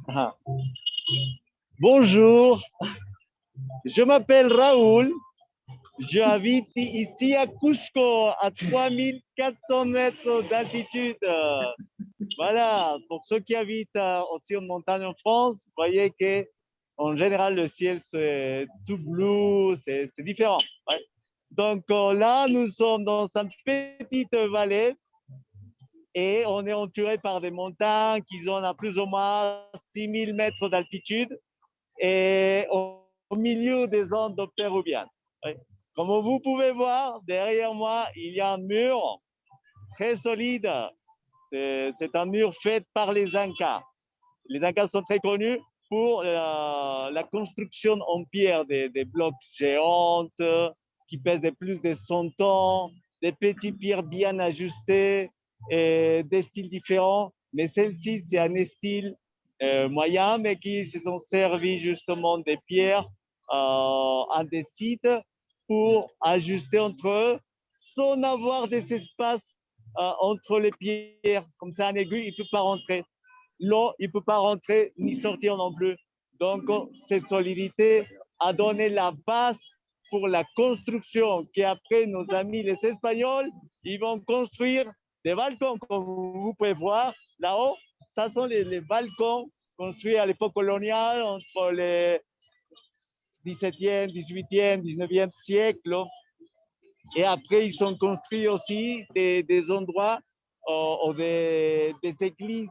Ah. Bonjour, je m'appelle Raoul, je habite ici à Cusco, à 3400 mètres d'altitude. Voilà, pour ceux qui habitent aussi en montagne en France, vous voyez que en général le ciel c'est tout bleu, c'est différent. Ouais. Donc là, nous sommes dans une petite vallée et on est entouré par des montagnes qui ont à plus ou moins 6000 mètres d'altitude et au milieu des Andes péruviennes. Oui. Comme vous pouvez voir, derrière moi, il y a un mur très solide. C'est un mur fait par les Incas. Les Incas sont très connus pour la construction en pierre des blocs géantes qui pèsent plus de 100 tonnes, des petites pierres bien ajustées et des styles différents. Mais celle-ci, c'est un style moyen, mais qui se sont servis justement des pierres andésites pour ajuster entre eux sans avoir des espaces entre les pierres. Comme ça, un aiguille, il ne peut pas rentrer. L'eau, il ne peut pas rentrer ni sortir non plus. Donc, cette solidité a donné la base pour la construction qu'après nos amis les Espagnols, ils vont construire des balcons, comme vous pouvez voir là-haut. Ça sont les balcons construits à l'époque coloniale entre les 17e, 18e, 19e siècle. Et après, ils ont construit aussi des endroits des églises.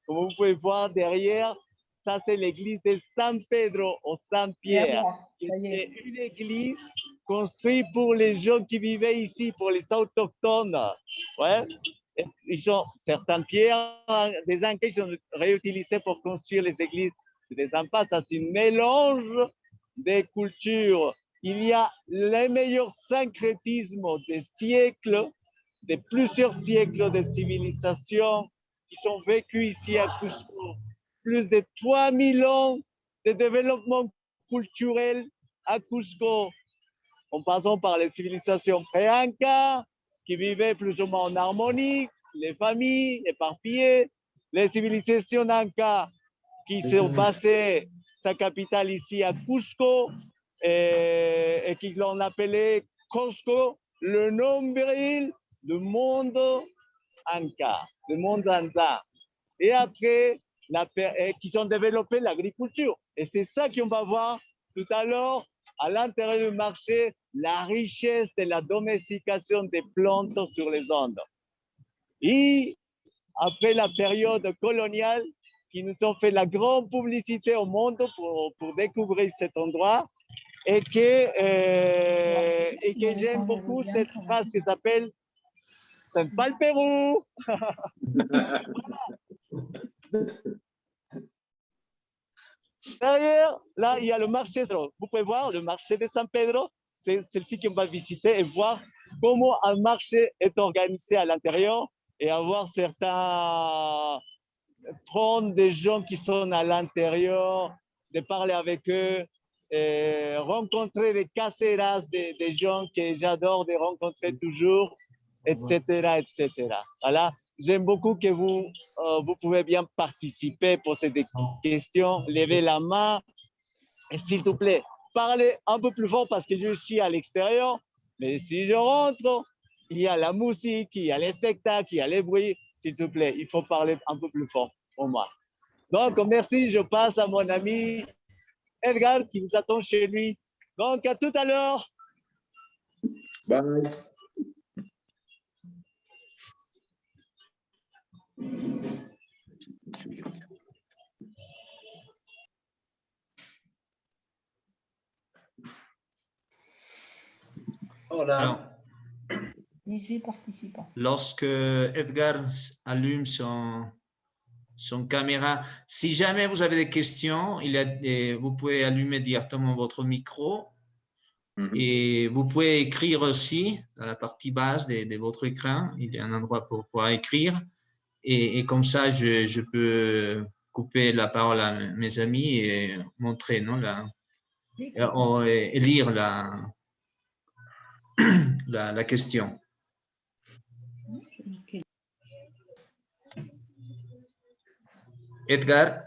Comme vous pouvez voir derrière, ça c'est l'église de San Pedro ou San Pierre, qui est une église construite pour les gens qui vivaient ici, pour les autochtones. Ouais. Ils ont certaines pierres, des Incas, ils ont réutilisées pour construire les églises. C'est des sympas, ça c'est un mélange des cultures. Il y a les meilleurs syncrétismes des siècles, de plusieurs siècles de civilisation qui sont vécus ici à Cusco. Plus de 3000 ans de développement culturel à Cusco, en passant par les civilisations pré-Inca, qui vivaient plus ou moins en harmonie, les familles éparpillées, les civilisations Inca qui sont basées sa capitale ici à Cusco et qui l'ont appelé Cusco, le nombril du monde Inca, du monde andin. Et après, qui ont développé l'agriculture. Et c'est ça qu'on va voir tout à l'heure à l'intérieur du marché, la richesse de la domestication des plantes sur les Andes. Et après la période coloniale, qui nous ont fait la grande publicité au monde pour découvrir cet endroit, et que j'aime beaucoup cette phrase qui s'appelle « C'est pas le Pérou ». Derrière, là, il y a le marché. Vous pouvez voir le marché de San Pedro. C'est celle-ci qu'on va visiter et voir comment un marché est organisé à l'intérieur et avoir certains prendre des gens qui sont à l'intérieur, de parler avec eux, et rencontrer des caseras, des gens que j'adore de rencontrer toujours, etc., etc. Voilà. J'aime beaucoup que vous pouvez bien participer, poser des questions, lever la main. Et s'il te plaît, parlez un peu plus fort parce que je suis à l'extérieur. Mais si je rentre, il y a la musique, il y a les spectacles, il y a les bruits. S'il te plaît, il faut parler un peu plus fort pour moi. Donc, merci. Je passe à mon ami Edgar qui nous attend chez lui. Donc, à tout à l'heure. Bye. Alors, 18 participants. lorsque Edgar allume son caméra, si jamais vous avez des questions, vous pouvez allumer directement votre micro et vous pouvez écrire aussi dans la partie basse de votre écran. Il y a un endroit pour pouvoir écrire et comme ça, je peux couper la parole à mes amis et montrer, non, et lire la question. Edgar.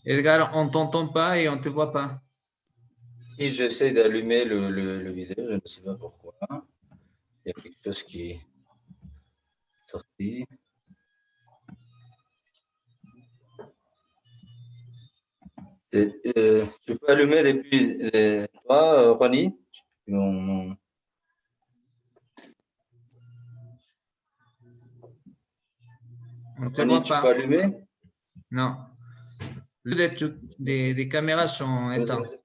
Edgar, on ne t'entend pas et on ne te voit pas. Et j'essaie d'allumer le vidéo, je ne sais pas pourquoi. Il y a quelque chose qui est sorti. Tu peux allumer depuis toi, Ronnie? On On ne te voit tu peux pas. allumer? Non. Des caméras sont éteintes.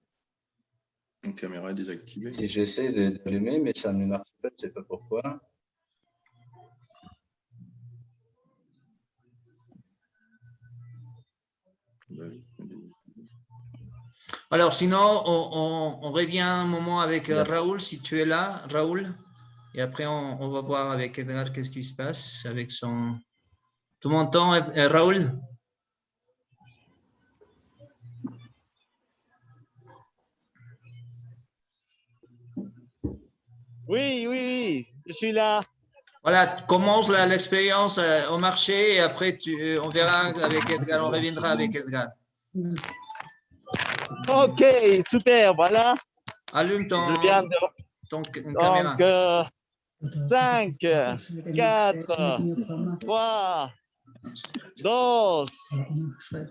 Une caméra est désactivée. Si j'essaie d'allumer, mais ça ne marche pas, je ne sais pas pourquoi. Alors, sinon, on revient un moment avec Raoul, si tu es là, Raoul. Et après, on va voir avec Edgar qu'est-ce qui se passe avec son... Tu m'entends, Raoul? Oui, oui, oui, je suis là. Voilà, commence l'expérience au marché et après, on verra avec Edgar, on reviendra avec Edgar. Ok, super, voilà. Allume Je viens de... ton caméra. Donc, 5, 4, 3, 2,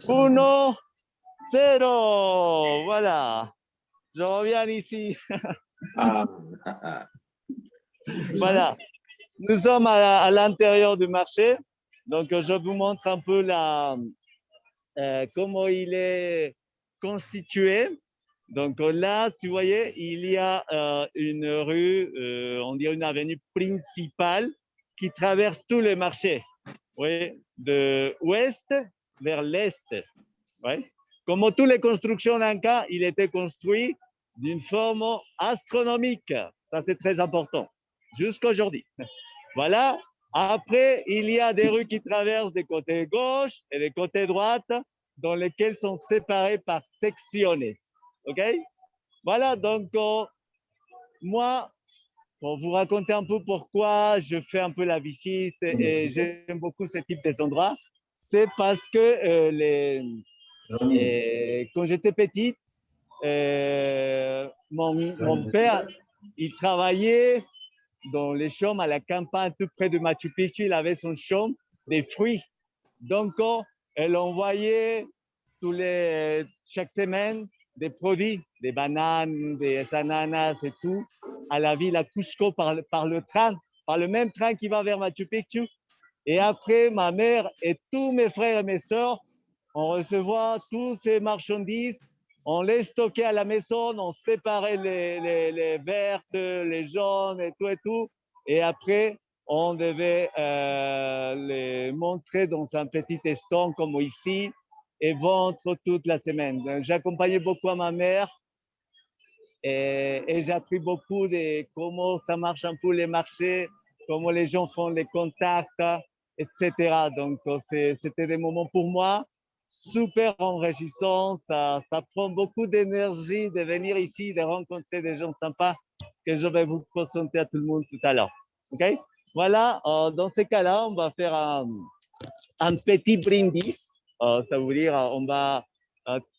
1, 0. Voilà. Je reviens ici. Ah. Voilà. Nous sommes à l'intérieur du marché. Donc, je vous montre un peu comment il est constitué. Donc là, si vous voyez, il y a une rue, on dirait une avenue principale qui traverse tous les marchés, oui, de l'ouest vers l'est. Oui. Comme toutes les constructions d'Inca, il était construit d'une forme astronomique. Ça, c'est très important, jusqu'aujourd'hui. Voilà. Après, il y a des rues qui traversent des côtés gauche et des côtés droite, dans lesquelles sont séparées par sections. OK? Voilà, donc moi, pour vous raconter un peu pourquoi je fais un peu la visite et j'aime beaucoup ce type d'endroits, c'est parce que quand j'étais petite, mon père, il travaillait dans les champs à la campagne, tout près de Machu Picchu. Il avait son champ des fruits. Donc, elle envoyait chaque semaine des produits, des bananes, des ananas et tout, à la ville à Cusco par le train, par le même train qui va vers Machu Picchu. Et après, ma mère et tous mes frères et mes sœurs, on recevait toutes ces marchandises, on les stockait à la maison, on séparait les vertes, les jaunes et tout. Et après, on devait les montrer dans un petit stand comme ici et vendre toute la semaine. J'accompagnais beaucoup à ma mère et j'ai appris beaucoup de comment ça marche un peu les marchés, comment les gens font les contacts, etc. Donc, c'était des moments pour moi super enrichissants. Ça prend beaucoup d'énergie de venir ici, de rencontrer des gens sympas que je vais vous présenter à tout le monde tout à l'heure. OK? Voilà, dans ces cas-là, on va faire un petit brindis. Ça veut dire on va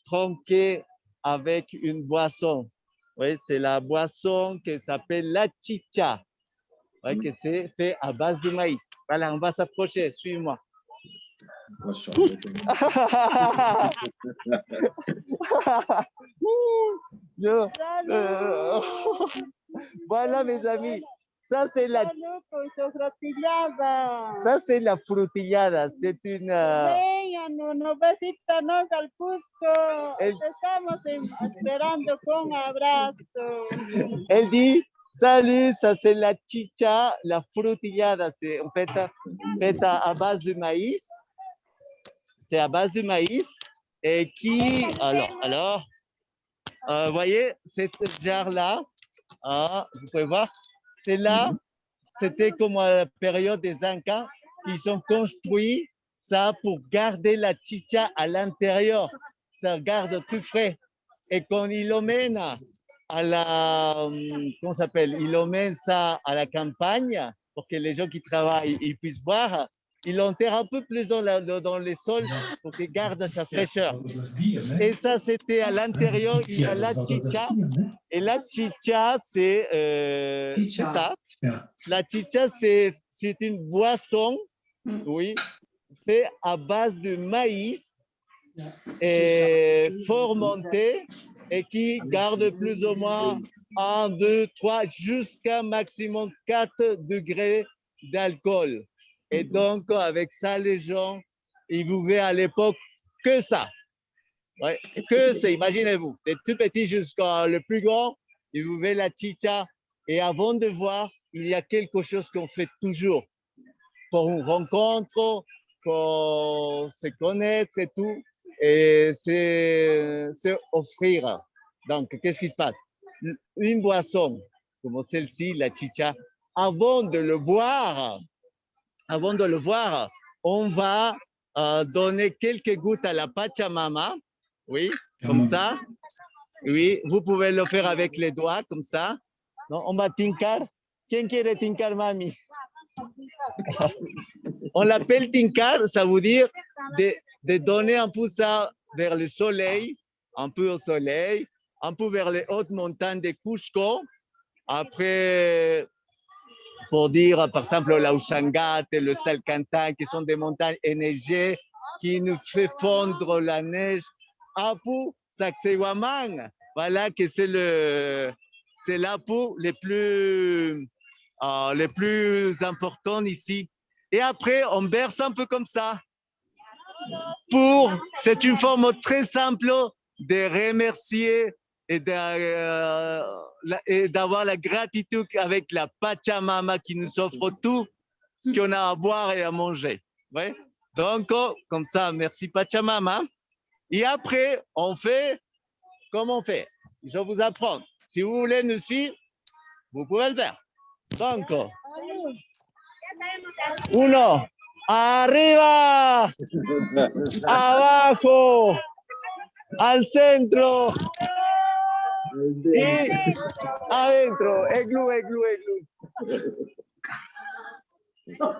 tronquer avec une boisson. Oui, c'est la boisson qui s'appelle la chicha, oui, qui c'est fait à base de maïs. Voilà, on va s'approcher, suis-moi. Voilà, mes amis. Ça, c'est la frutillada. C'est une... Vénganos, visítanos al Cusco. Estamos esperando con abrazo. Elle dit, salut, ça c'est la chicha, la frutillada. C'est en fait faite à base de maïs. C'est à base de maïs. Et qui... Alors, vous voyez, cette jarre-là, vous pouvez voir, c'est là, c'était comme à la période des Incas, qu'ils ont construit ça pour garder la chicha à l'intérieur. Ça garde tout frais. Et quand ils l'emmènent à la, comment ça s'appelle, ils l'emmènent ça à la campagne pour que les gens qui travaillent ils puissent voir. Ils l'enterrent un peu plus dans les sols pour qu'il garde sa fraîcheur. Et ça, c'était à l'intérieur, il y a la chicha. Et la chicha, c'est ça. La chicha, c'est une boisson, oui, faite à base de maïs et fermenté et qui garde plus ou moins 1, 2, 3, jusqu'à maximum 4 degrés d'alcool. Et donc, avec ça, les gens, ils buvaient à l'époque que ça. Ouais, que ça, imaginez-vous, des tout petits jusqu'à le plus grand, ils buvaient la chicha. Et avant de voir, il y a quelque chose qu'on fait toujours pour une rencontre, pour se connaître et tout. Et c'est offrir. Donc, qu'est-ce qui se passe? Une boisson comme celle-ci, la chicha, avant de le boire, on va donner quelques gouttes à la Pachamama. Oui, comme ça. Oui, vous pouvez le faire avec les doigts, comme ça. Non, on va tincar. Qui quiere tincar, mami? On l'appelle tincar, ça veut dire de donner un peu ça vers le soleil, un peu au soleil, un peu vers les hautes montagnes de Cusco. Après, pour dire, par exemple, la Ushangate et le Salcantán, qui sont des montagnes enneigées, qui nous fait fondre la neige. Apu Sacsayhuamán, voilà que c'est l'Apu les plus importants ici. Et après, on berce un peu comme ça. C'est une forme très simple de remercier et d'avoir la gratitude avec la Pachamama qui nous offre tout ce qu'on a à boire et à manger. Ouais? Donc, comme ça, merci Pachamama. Et après, on fait comme on fait. Je vous apprends. Si vous voulez nous suivre, vous pouvez le faire. Donc, uno, arriba, abajo, al centro y adentro. Iglú, iglú, iglú.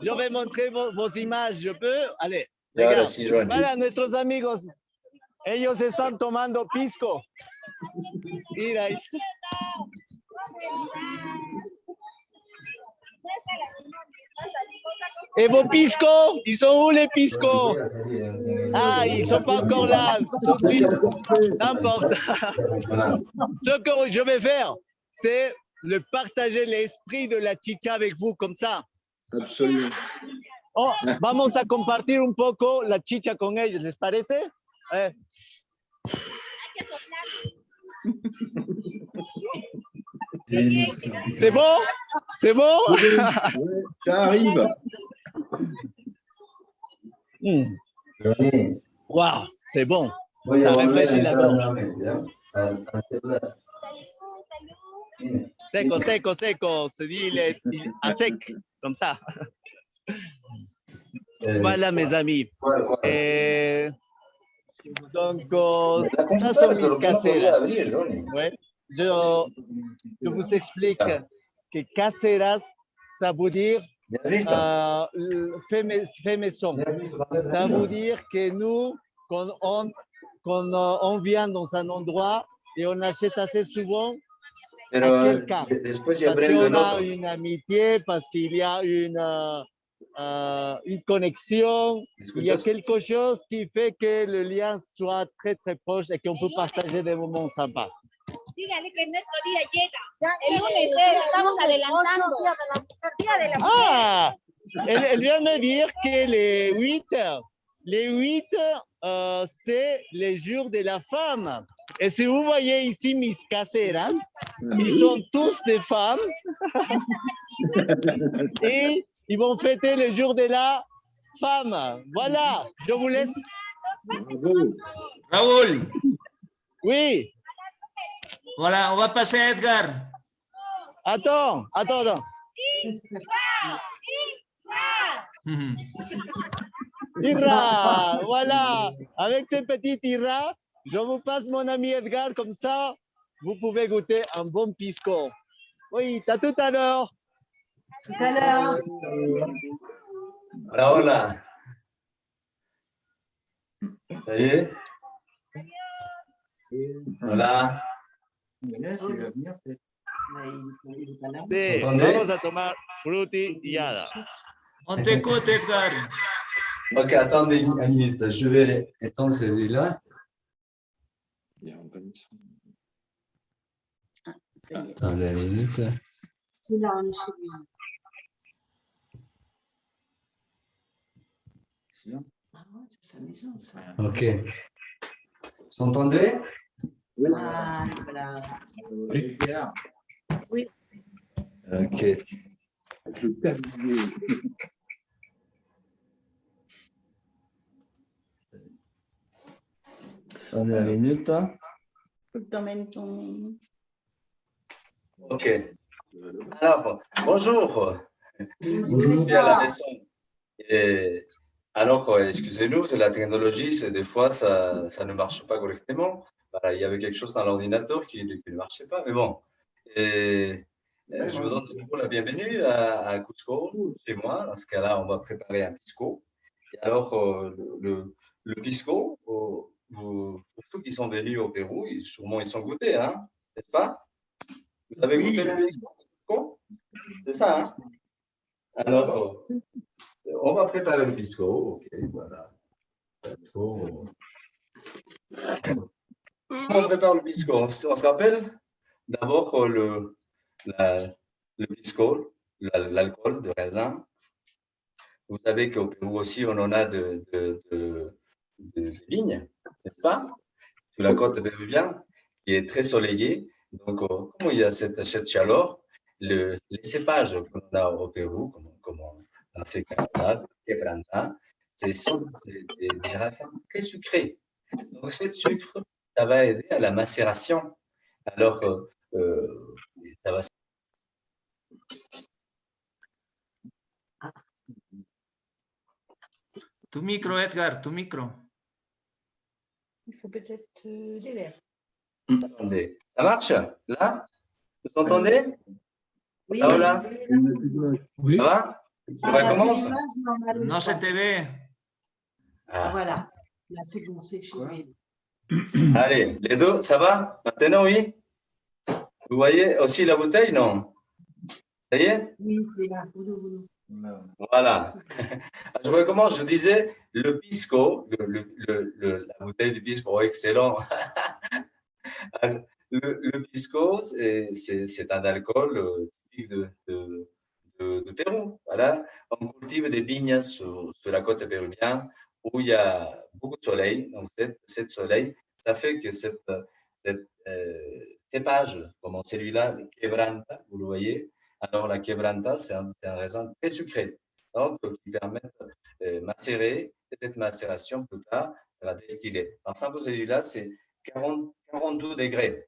Je vais montrer vos images, je peux? Allez, Ahora sí, Johnny. Voilà, nuestros amigos, ellos están tomando pisco. Mira ahí. Et vos piscos, ils sont où les piscos? Ah, ils ne sont pas encore là. Tout de suite, n'importe. Ce que je vais faire, c'est le partager l'esprit de la chicha avec vous, comme ça. Absolument. Oh, vamos a compartir un poco la chicha con ellos, ¿les parece? C'est bon? C'est bon? Ça arrive. Wow, c'est bon. Ça réfléchit la gorge. Seco, seco, seco. Se dit à sec, comme ça. Voilà, mes amis. Donc, ça sont mis caseras. Ouais. Je vous explique que caseras, ça veut dire fait maison. Ça veut dire que nous, quand on vient dans un endroit et on achète assez souvent à quelqu'un, parce qu'on a une amitié, parce qu'il y a une connexion, il y a quelque chose qui fait que le lien soit très très proche et qu'on peut partager des moments sympas. Dígale que nuestro día llega. El lunes estamos adelantando. Día de la mujer. Ah, elle vient me dire que les 8, c'est les jours de la femme. Et si vous voyez ici mis caseras, ils sont tous des femmes. Et ils vont fêter le jour de la femme. Voilà, je vous laisse. Raoul, Oui, voilà, on va passer à Edgar. attends. Ira, voilà. Avec ces petites Ira, je vous passe mon ami Edgar, comme ça, vous pouvez goûter un bon pisco. Oui, à tout à l'heure. Tout à l'heure. Hola, hola. Ça y est? Hola. Sí, ¿Entendés? vamos a tomar frutillada. On t'écoute, Edgar. Ok, attendez une minute. Je vais éteindre celui-là. Attendez une minute. Ok. Vous entendez? Voilà. Oui. Ok. Attendez une minute. Ok. Alors, bonjour. Bonjour. Bien à la maison. Et alors, excusez-nous, c'est la technologie, c'est des fois ça ne marche pas correctement. Voilà, il y avait quelque chose dans l'ordinateur qui ne marchait pas, mais bon. Et, je vous donne de nouveau la bienvenue à Cusco, chez moi. Dans ce cas-là, on va préparer un pisco. Et alors, le pisco, pour ceux qui sont venus au Pérou, sûrement ils sont goûtés, hein, n'est-ce pas? Vous avez goûté le pisco? C'est ça, hein? Alors, on va préparer le pisco. Ok, voilà. On prépare le pisco. On se rappelle d'abord le pisco, l'alcool de raisin. Vous savez qu'au Pérou aussi, on en a de vignes, n'est-ce pas? Sur la côte péruvienne, qui est très soleillée. Donc, comme il y a cette chaleur, les cépages qu'on a au Pérou, comme dans ces cas-là, quebranta, ce sont des raisins très sucrés. Donc, ce sucre, ça va aider à la macération. Alors, ça va. Tu micro, Edgar, tu micro. Il faut peut-être des verres. Attendez, ça marche? Là? Vous entendez? Oui. Hola. Oui. Ça va? On recommence? No se te ve. Ah. Voilà. Là, c'est bon, c'est chez Allez, les deux, ça va? Maintenant, oui? Vous voyez aussi la bouteille, non? Ça y est? Oui, c'est là. Voilà. Je recommence, je disais, le pisco, la bouteille du pisco, excellent. Le pisco, c'est un alcool typique de Pérou. Voilà. On cultive des vignes sur la côte péruvienne où il y a beaucoup de soleil. Donc, cette soleil, ça fait que cette cépage, comme celui-là, le quebranta, vous le voyez. Alors, la quebranta, c'est un raisin très sucré, donc qui permet de macérer. Et cette macération, plus tard, ça va distiller. Par exemple, celui-là, c'est 42 degrés,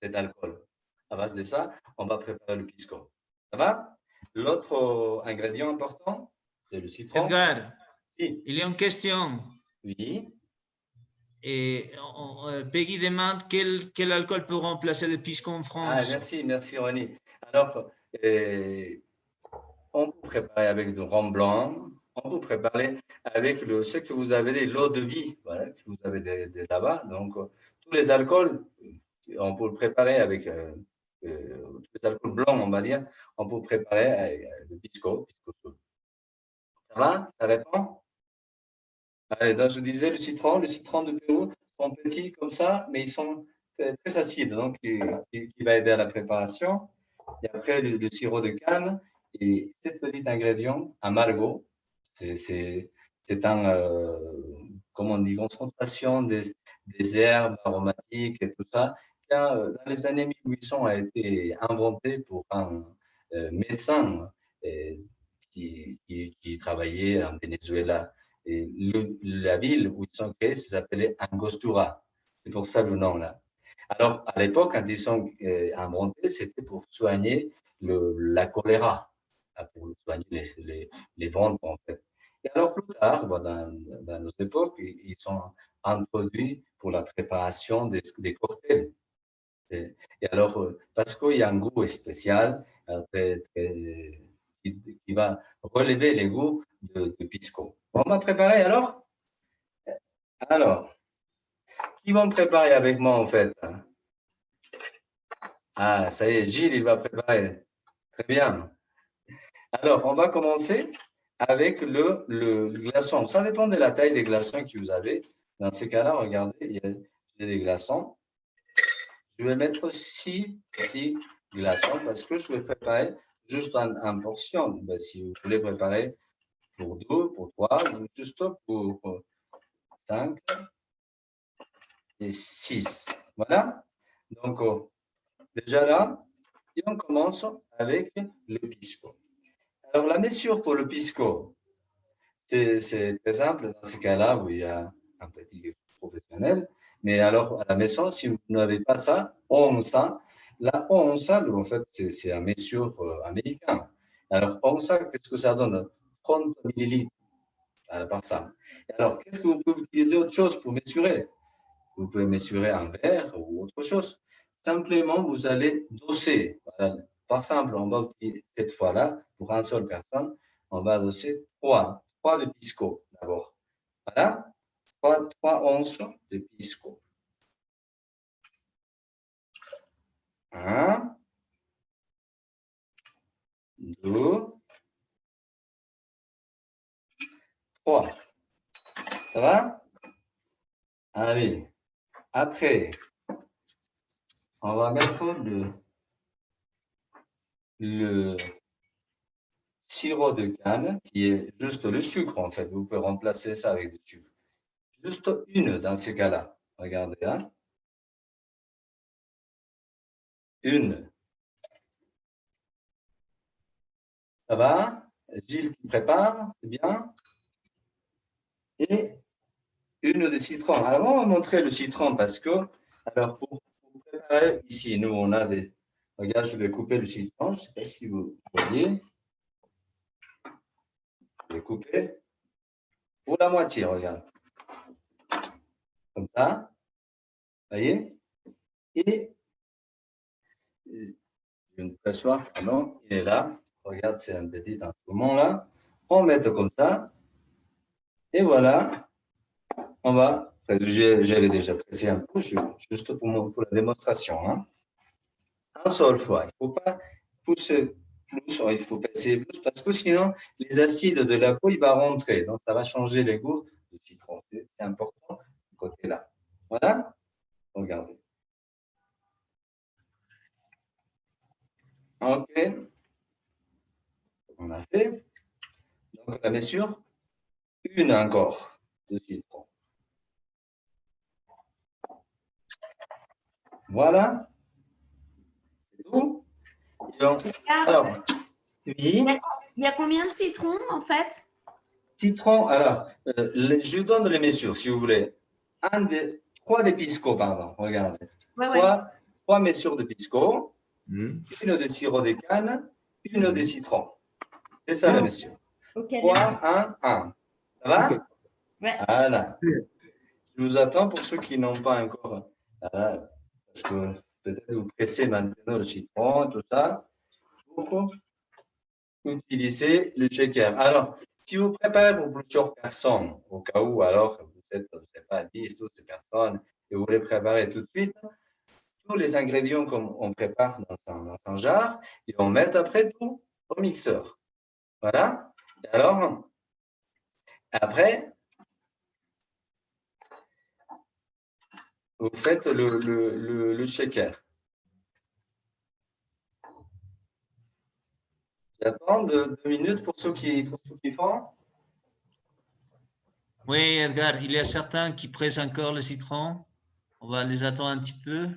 cet alcool. À base de ça, on va préparer le pisco. Ça va? L'autre ingrédient important, c'est le citron. Edgar, Si. il y a une question. Oui. Et Peggy demande quel alcool peut remplacer le pisco en France. Ah, merci Ronnie. Alors, on peut préparer avec du rhum blanc, on peut préparer avec ce que vous avez, l'eau de vie, voilà, que vous avez de là-bas. Donc, tous les alcools, on peut le préparer avec tous les alcools blancs, on va dire, on peut préparer avec le pisco. Ça va? Ça répond? Allez, donc je disais, le citron de Pérou sont petits comme ça, mais ils sont très acides, donc qui va aider à la préparation. Et après, le sirop de canne et cet petit ingrédient, amargo, c'est un, comment on dit, concentration des herbes aromatiques et tout ça. Dans les années 1800 a été inventé pour un médecin qui travaillait en Venezuela. Et la ville où ils sont créés, ça s'appelait Angostura. C'est pour ça le nom là. Alors, à l'époque, quand ils sont inventés, c'était pour soigner la choléra. pour soigner les ventres, en fait. Et alors, plus tard, dans nos époques, ils sont introduits pour la préparation des cocktails. Et alors, parce qu'il y a un goût spécial qui va relever les goûts de pisco. On va préparer alors? Alors, qui vont préparer avec moi en fait? Ah, ça y est, Gilles, il va préparer. Très bien. Alors, on va commencer avec le glaçon. Ça dépend de la taille des glaçons que vous avez. Dans ces cas-là, regardez, il y a des glaçons. Je vais mettre 6 petits glaçons parce que je vais préparer juste en portion. Ben, si vous voulez préparer pour 2, pour 3, juste pour 5 et 6. Voilà. Donc, déjà là, et on commence avec le pisco. Alors, la mesure pour le pisco, c'est très simple dans ce cas-là où il y a un petit professionnel. Mais alors, à la maison, si vous n'avez pas ça, onça. La onça, en fait, c'est un mesure américain. Alors, onça, qu'est-ce que ça donne? 30 millilitres par ça. Alors, qu'est-ce que vous pouvez utiliser autre chose pour mesurer? Vous pouvez mesurer un verre ou autre chose. Simplement, vous allez doser. Voilà. Par exemple, on va utiliser cette fois-là, pour une seule personne, on va doser 3 de pisco d'abord. Voilà. 3 onces de pisco. 1, 2, 3. Ça va? Allez. Après, on va mettre le sirop de canne, qui est juste le sucre, en fait. Vous pouvez remplacer ça avec du sucre. Juste une dans ces cas-là. Regardez, hein. Une. Ça va? Gilles qui prépare, c'est bien. Et une de citron. Alors, on va montrer le citron parce que, alors, pour préparer, ici, nous, on a des... Regarde, je vais couper le citron. Je ne sais pas si vous voyez. Je vais couper pour la moitié, regarde. Comme ça. Vous voyez? Et une pressoir, pardon, il est là. Regarde, c'est un petit instrument là. On met comme ça. Et voilà. On va. J'avais déjà pressé un peu, juste pour la démonstration. Hein. Un seul fois. Il ne faut pas pousser plus, il faut passer plus, parce que sinon, les acides de la peau, il va rentrer. Donc, ça va changer le goût du citron. C'est important, ce côté-là. Voilà. Regardez. OK. On a fait. Donc, la mesure, une encore de citron. Voilà. C'est tout. Donc, alors, oui. Il y a combien de citrons, en fait? Citron, alors, je donne les mesures, si vous voulez. 3 de pisco, pardon, regardez. Ouais, 3 mesures de pisco, une de sirop de canne, une de citron. C'est ça la mesure. Okay, 3, 1, 1. Ça va? Ouais. Voilà. Je vous attends pour ceux qui n'ont pas encore. Voilà, parce que peut-être vous pressez maintenant le citron, tout ça. Pour utiliser le shaker. Alors, si vous préparez pour plusieurs personnes, au cas où, alors, vous êtes, je ne sais pas, 10, 12 personnes, et vous voulez préparer tout de suite, tous les ingrédients qu'on prépare dans un jar, et on met après tout au mixeur. Voilà. Et alors, après, vous faites le shaker. J'attends 2 minutes pour ceux qui font. Oui, Edgar, il y a certains qui pressent encore le citron. On va les attendre un petit peu.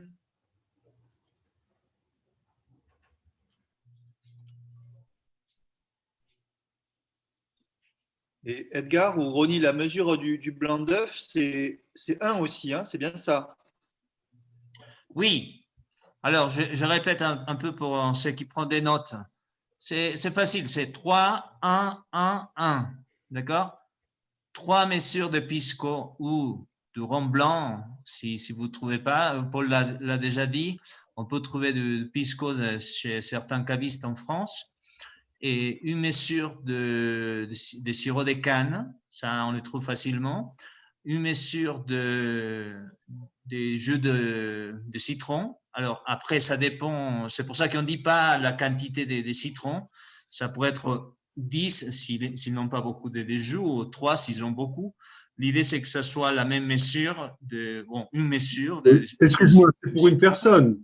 Et Edgar ou Ronnie, la mesure du blanc d'œuf, c'est 1 aussi, hein, c'est bien ça? Oui. Alors, je répète un peu pour ceux qui prennent des notes. C'est facile, c'est 3, 1, 1, 1. D'accord? 3 mesures de pisco ou de rhum blanc, si vous ne trouvez pas. Paul l'a déjà dit, on peut trouver du pisco chez certains cavistes en France. Et une mesure de sirop de canne, ça on le trouve facilement. Une mesure des jus de citron. Alors après, ça dépend, c'est pour ça qu'on ne dit pas la quantité des citrons. Ça pourrait être 10 s'ils n'ont pas beaucoup de jus, ou 3 s'ils ont beaucoup. L'idée, c'est que ça soit la même mesure, une mesure. Excuse-moi, c'est pour une personne,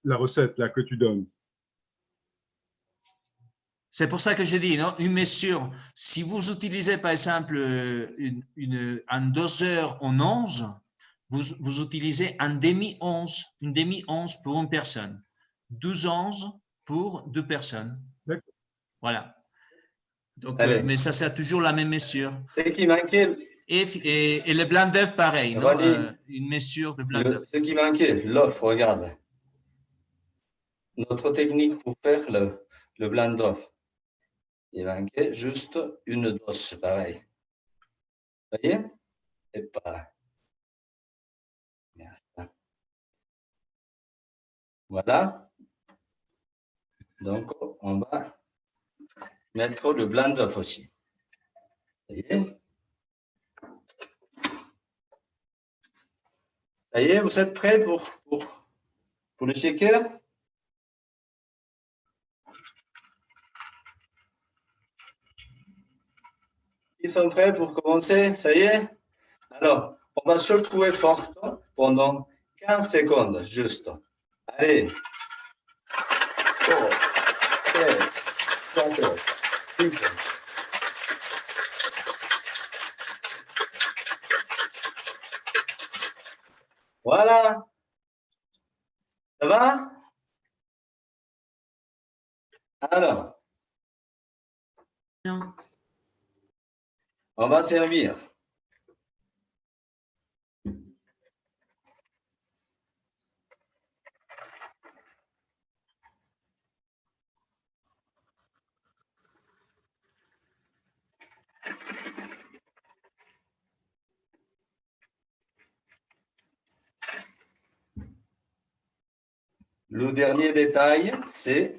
la recette là que tu donnes. C'est pour ça que je dis, non, une mesure. Si vous utilisez, par exemple, un doseur en once, vous utilisez une demi-once pour une personne, 12 onces pour 2 personnes. Voilà. Donc, mais ça, c'est toujours la même mesure. Ce qui manquait. Et le blanc d'œuf, pareil, non? Une mesure de blanc d'œuf. Ce qui manquait, l'œuf, regarde. Notre technique pour faire le blanc d'œuf. Il manquait juste une dose, pareil. Vous voyez? Et pas. Voilà. Donc, on va mettre le blanc d'œuf aussi. Ça y est. Ça y est, vous êtes prêts pour le shaker? Ils sont prêts pour commencer? Ça y est? Alors, on va secouer fort pendant 15 secondes, juste. Allez. 2, 3, 4, 5. Voilà. Ça va? Alors. Non. On va servir. Le dernier détail, c'est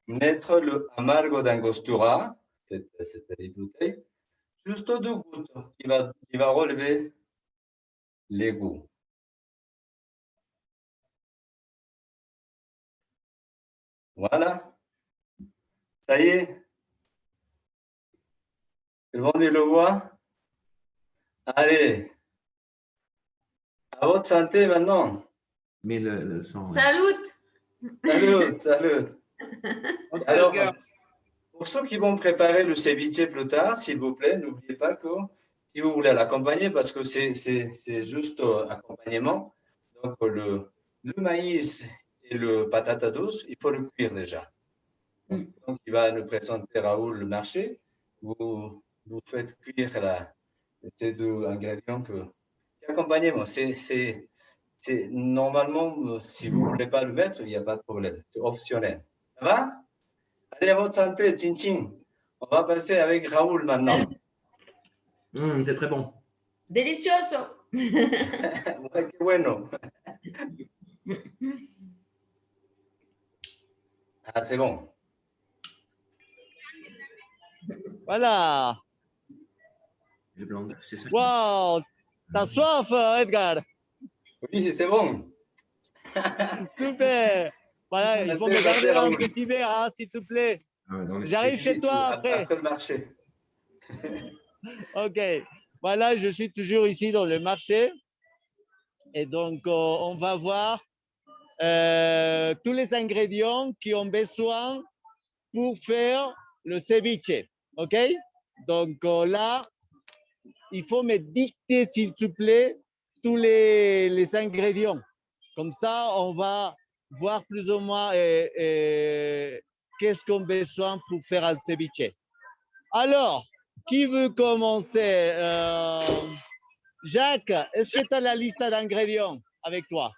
mettre le amargo d'angostura, cette petite bouteille, juste 2 gouttes, qui va relever les goûts. Voilà. Ça y est. Le monde le voit. Allez. À votre santé maintenant. Mais le son. Salut. Salut. Alors, pour ceux qui vont préparer le ceviche plus tard, s'il vous plaît, n'oubliez pas que si vous voulez l'accompagner, parce que c'est juste accompagnement, donc le maïs et le patata douce, il faut le cuire déjà. Donc, il va nous présenter Raoul le marché. Vous faites cuire ces 2 ingrédients qui accompagnement. C'est normalement, si vous ne voulez pas le mettre, il n'y a pas de problème. C'est optionnel. Ça va? Allez, à votre santé, Chin Chin. On va passer avec Raoul maintenant. C'est très bon. Delicioso. Que bueno. Ah, c'est bon. Voilà. Le blanc d'œuf, c'est ça. Wow, t'as soif, Edgar? Oui, c'est bon. Super. Voilà, il faut me garder un petit verre, hein, s'il te plaît. J'arrive chez toi après. Après le marché. OK. Voilà, je suis toujours ici dans le marché. Et donc, on va voir tous les ingrédients qui ont besoin pour faire le ceviche. OK? Donc là, il faut me dicter, s'il te plaît, tous les ingrédients. Comme ça, on va voir plus ou moins qu'est-ce qu'on a besoin pour faire un ceviche. Alors, qui veut commencer? Jacques, est-ce que tu as la liste d'ingrédients avec toi?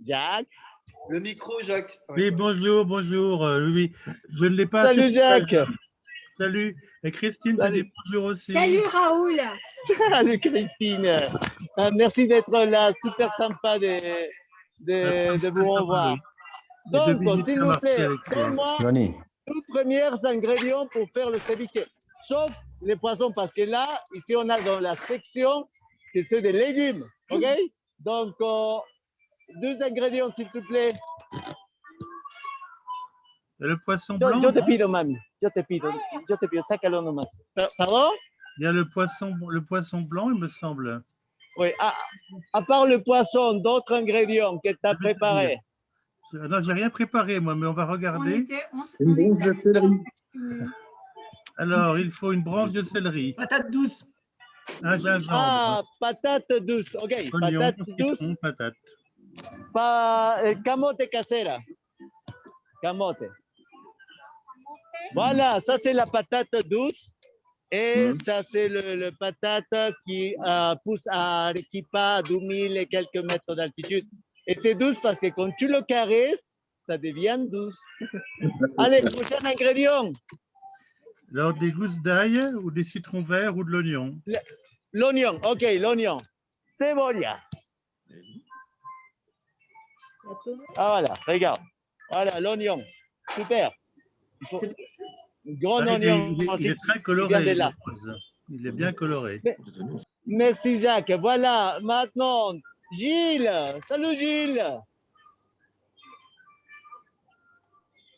Jacques. Le micro, Jacques. Oui, bonjour, bonjour. Oui, je ne l'ai pas. Salut Jacques. Salut. Et Christine te dit bonjour aussi. Salut Raoul. Salut Christine. Merci d'être là. Super sympa de vous revoir. Donc, s'il vous plaît, donne-moi les premiers ingrédients pour faire le ceviche. Sauf les poissons, parce que là, ici, on a dans la section que c'est des légumes. OK? Donc, 2 ingrédients, s'il te plaît. Le poisson blanc. Yo te pido, mami. Yo te pido, sácalo nomás. Pardon? Il y a le poisson blanc, il me semble. Oui, à part le poisson, d'autres ingrédients que tu as préparés. Non, j'ai rien préparé, moi, mais on va regarder. Une branche de céleri. Alors, il faut une branche de céleri. Patate douce. Un gingembre. Ah, patate douce. OK, Oignon, patate douce. citron, patate. Camote casera. Camote. Voilà, ça c'est la patate douce. Et ça c'est le patate qui pousse à Arequipa à 2000 et quelques mètres d'altitude. Et c'est douce parce que quand tu le caresses, ça devient douce. Allez, prochain ingrédient. Alors, des gousses d'ail ou des citrons verts ou de l'oignon. L'oignon, OK, l'oignon. Cebolla. Ah voilà, regarde. Voilà, l'oignon. Super. Il faut... Grand oignon. Il est très coloré. Il est bien coloré. Merci Jacques. Voilà, maintenant, Gilles. Salut Gilles.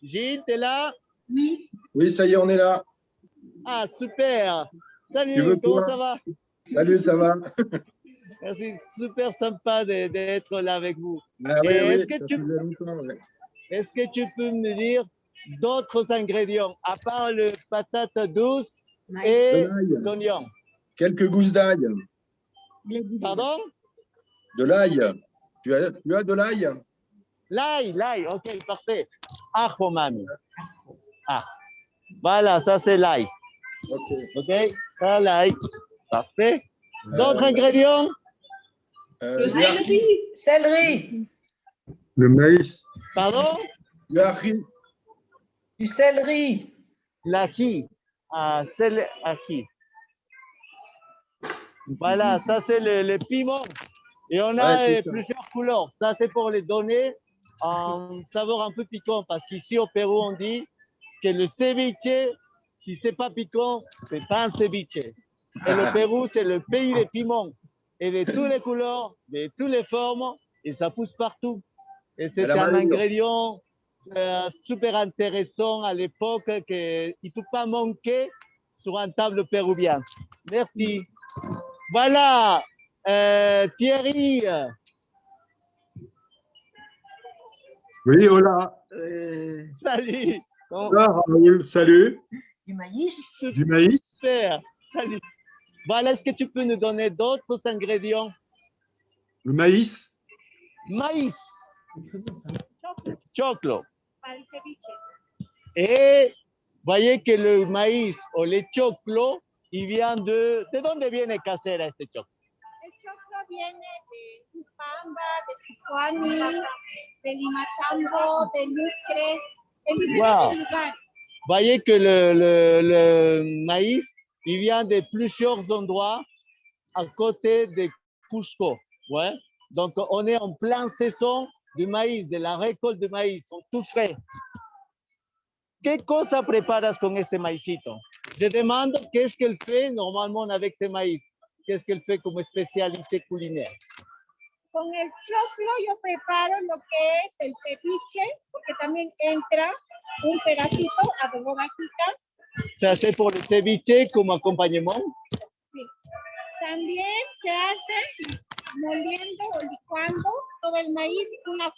Gilles, t'es là? Oui. Oui, ça y est, on est là. Ah, super. Salut, comment ça va? Salut, ça va. Merci, super sympa d'être là avec vous. Ah, oui, est-ce oui, que tu peux me dire d'autres ingrédients, à part le patate douce et l'oignon? Quelques gousses d'ail. Pardon? De l'ail. Tu as de l'ail? L'ail, ok, parfait. Ajo, mami. Ah, voilà, ça c'est l'ail. Ok, ça l'ail. Parfait. D'autres ingrédients? Le céleri. Le maïs. Pardon? Le ají. Du céleri. L'ají. Ah, c'est l'ají. Voilà, ça c'est le piment. Et on a plusieurs couleurs. Ça c'est pour les donner un saveur un peu piquant. Parce qu'ici au Pérou, on dit que le ceviche, si c'est pas piquant, c'est pas un ceviche. Et le Pérou, c'est le pays des piments. Et de toutes les couleurs, de toutes les formes, et ça pousse partout. Et c'est un ingrédient super intéressant à l'époque qu'il ne peut pas manquer sur une table péruvienne. Merci. Voilà, Thierry. Oui, hola. Salut. Hola, Raoul, salut. Du maïs. Du maïs. Super, salut. Voilà, est-ce que tu peux nous donner d'autres ingrédients? Le maïs. Maïs. Choclo. Para el ceviche. Et voyez que le maïs o le choclo, il vient de... ¿De dónde viene casera este choclo? El choclo viene de Tupamba, de Sicuani, de Limatambo, de Lucre, de diferentes lugares. Voyez que le maïs, il vient de plusieurs endroits à côté de Cusco. Ouais. Donc, on est en pleine saison du maïs, de la récolte de maïs, sont tout frais. ¿Qué cosa preparas con este maïsito? Je demande qu'est-ce qu'elle fait normalement avec ce maïs. Qu'est-ce qu'elle fait comme spécialité culinaire? Con el choclo yo preparo lo que es el ceviche, porque también entra un pedacito a dos rodajitas. Ça, c'est pour le ceviche como acompañamiento. Sí. También se hace moliendo o licuando todo el maíz, una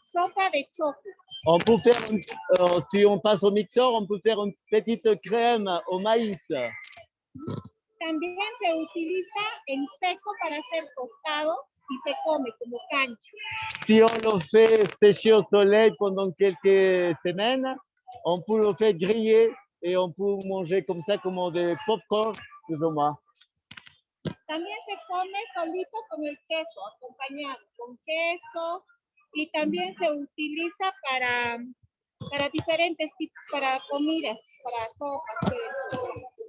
sopa de choclo. On peut faire, si on passe au mixeur, on peut faire une petite crème au maïs. También se utiliza en seco para hacer tostado y se come como cancho. Si on le fait sécher au soleil pendant quelques semaines, on peut le faire griller et on peut manger comme ça, comme des popcorn, plus ou moins. También se come solito con el queso, acompañado con queso, y también se utiliza para diferentes tipos, para comidas, para sopas.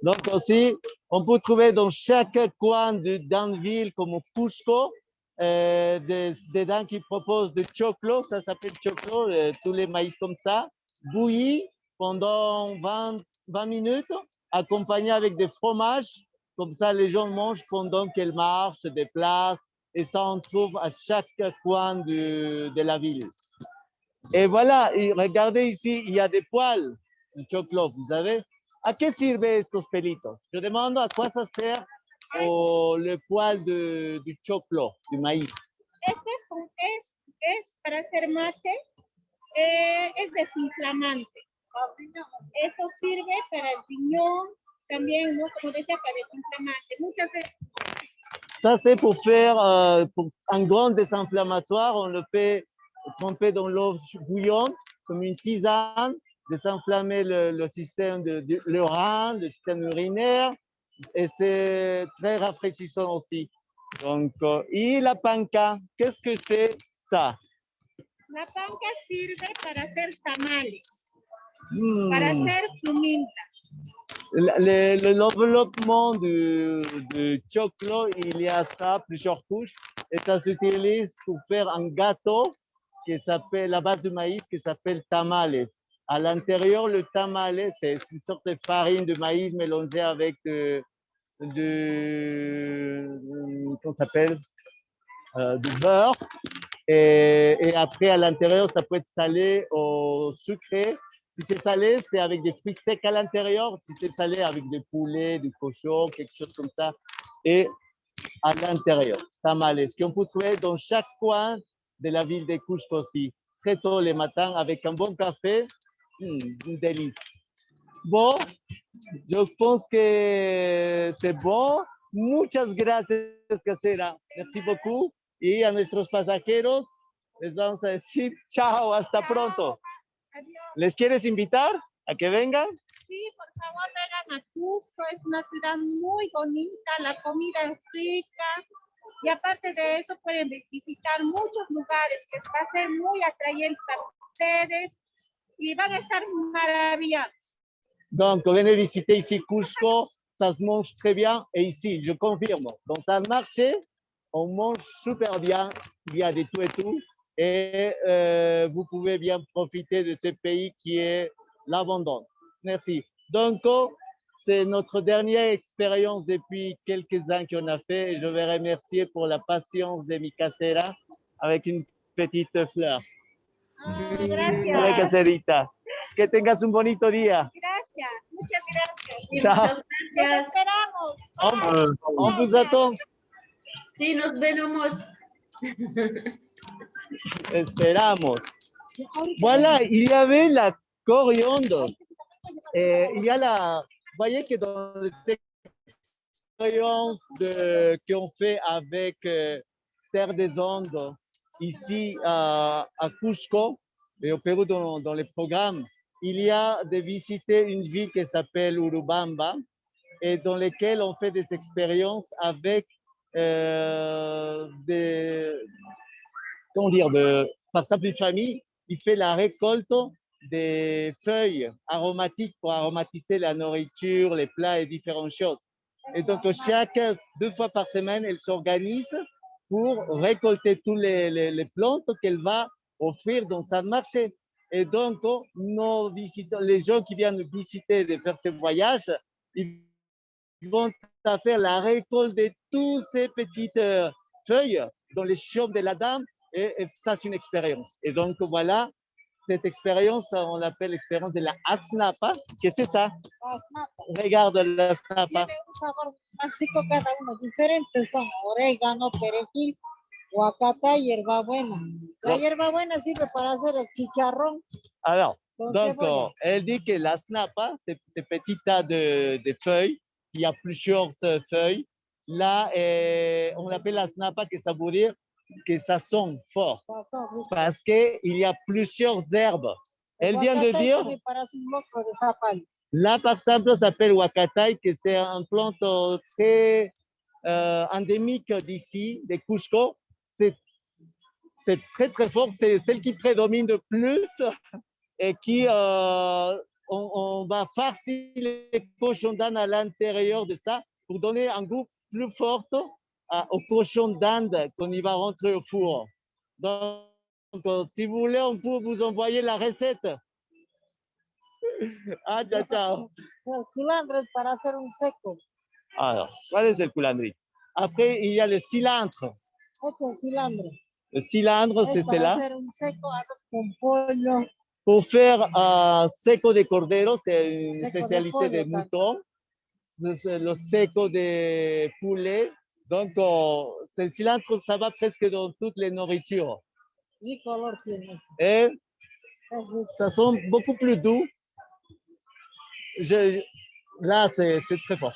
Donc aussi, on peut trouver dans chaque coin d'une ville comme Cusco des dents qui proposent de choclo, ça s'appelle choclo, tous les maïs comme ça, bouillis pendant 20 minutes, accompagné avec des fromages. Comme ça, les gens mangent pendant qu'ils marchent, se déplacent, et ça, on trouve à chaque coin de la ville. Et voilà, et regardez ici, il y a des poils de choclo, vous savez. ¿A qué sirve estos pelitos? Je demande à quoi ça sert le poil du choclo, du maíz. Este es para hacer mate, es desinflamante. Esto sirve para el riñón, también, ¿no? Como decía, para desinflamante. Muchas veces. Ça, c'est pour faire pour un grand désinflammatoire. On le fait tremper dans l'eau bouillante, comme une tisane, désinflammer le système le rein, le système urinaire. Et c'est très rafraîchissant aussi. Donc, et la panca, qu'est-ce que c'est ça? La panca sirve para hacer tamales, para hacer plumintas. Le développement du choclo, il y a ça, plusieurs couches, et ça s'utilise pour faire un gâteau qui s'appelle, la base de maïs, qui s'appelle tamales. À l'intérieur, le tamale, c'est une sorte de farine de maïs mélangée avec comment s'appelle, du beurre. Et après, à l'intérieur, ça peut être salé ou sucré. Si c'est salé, c'est avec des fruits secs à l'intérieur. Si c'est salé, avec des poulets, du cochon, quelque chose comme ça. Et à l'intérieur, tamales, qu'on peut trouver dans chaque coin de la ville de Cusco aussi. Très tôt le matin, avec un bon café, une délice. Bon, je pense que c'est bon. Muchas gracias, casera. Merci beaucoup. Y a nuestros pasajeros les vamos a decir chao, hasta pronto. Adiós. ¿Les quieres invitar a que vengan? Sí, por favor, vengan a Cusco, es una ciudad muy bonita, la comida es rica y aparte de eso pueden visitar muchos lugares que va a ser muy atrayente para ustedes y van a estar maravillados. Donc, venez visiter ici Cusco, ça se mange très bien. Et ici, je confirme, dans un marché, on mange super bien, il y a de tout et tout. Et vous pouvez bien profiter de ce pays qui est l'abondance. Merci. Donc, c'est notre dernière expérience depuis quelques ans qu'on a fait. Et je vais remercier pour la patience de mi casera avec une petite fleur. Gracias. Hola, caserita. Que tengas un bonito día. Gracias, muchas gracias. Chao. Muchas gracias. Nos esperamos. On vous attend. Sí, nos vemos. Esperamos. Voilà, il y avait la coriandre. Il y a la... Vous voyez que dans les expériences qu'on fait avec Terre des Andes, ici à Cusco, et au Pérou dans les programmes, il y a de visiter une ville qui s'appelle Urubamba et dans laquelle on fait des expériences avec par exemple, une famille, il fait la récolte des feuilles aromatiques pour aromatiser la nourriture, les plats et différentes choses. Et donc, 2 fois par semaine, elle s'organise pour récolter toutes les plantes qu'elle va offrir dans un marché. Et donc, les gens qui viennent visiter, de faire ces voyages, ils vont faire la récolte de toutes ces petites feuilles dans les champs de la dame. Et ça, c'est une expérience. Et donc, voilà, cette expérience, on l'appelle l'expérience de la asnapa. Qu'est-ce que c'est ça? Regarde la asnapa. Tiene un sabor más rico cada uno, diferentes son orégano, perejil, huacata y hierbabuena. La hierbabuena sirve para hacer el chicharrón. Alors, con donc, cebolla. elle dit que la snapa, c'est ces petits tas de feuilles. Il y a plusieurs feuilles. Là, on l'appelle la snapa, que ça veut dire que ça sent fort. Parce qu'il y a plusieurs herbes. Elle vient de dire, là, par exemple, ça s'appelle huacatay, que c'est un plante très endémique d'ici, de Cusco. c'est très très fort, c'est celle qui prédomine le plus et qui, on va farcir les cochons d'Inde à l'intérieur de ça pour donner un goût plus fort au cochon d'Inde quand il va rentrer au four. Donc, si vous voulez, on peut vous envoyer la recette. Ah, ciao, ciao. El culantro es para hacer un seco. Alors, ¿cuál es el culandris? Après, il y a le cilantro. Este es el cilantro. Le cilantro, c'est Es para cela. hacer un seco, arroz con pollo. Pour faire un seco de cordero, c'est une Seco de spécialité pollo de también. mouton. C'est le seco de poulet. Donc, le cilantro, ça va presque dans toutes les nourritures. Rico olor tiene eso. Et Es rico. ça sent beaucoup plus doux. Là, c'est très fort.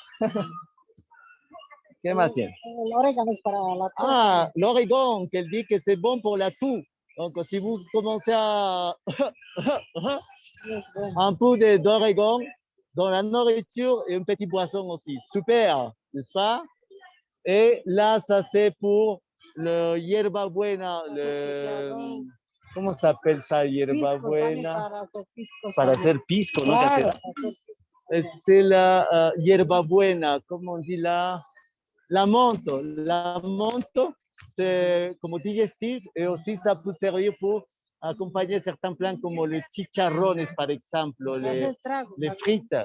¿Qué más tiene? El orégano es para la tos. Ah, l'origan, qu'elle dit que c'est bon pour la toux. Donc, si vous commencez à Es bueno. un peu d'origan dans la nourriture et une petite boisson aussi. Super, n'est-ce pas? Et là, ça c'est pour le hierbabuena. ¿Cómo s'appelle ça, Pisco también hierbabuena? para hacer pisco. Para también. hacer pisco, ¿no? Claro, Para para hacer- hacer pisco. C'est la hierbabuena, comment on dit là? La menthe. La menthe, c'est comme digestif et aussi ça peut servir pour accompagner certains plats comme les chicharrones, par exemple, Para hacer trago les también. frites,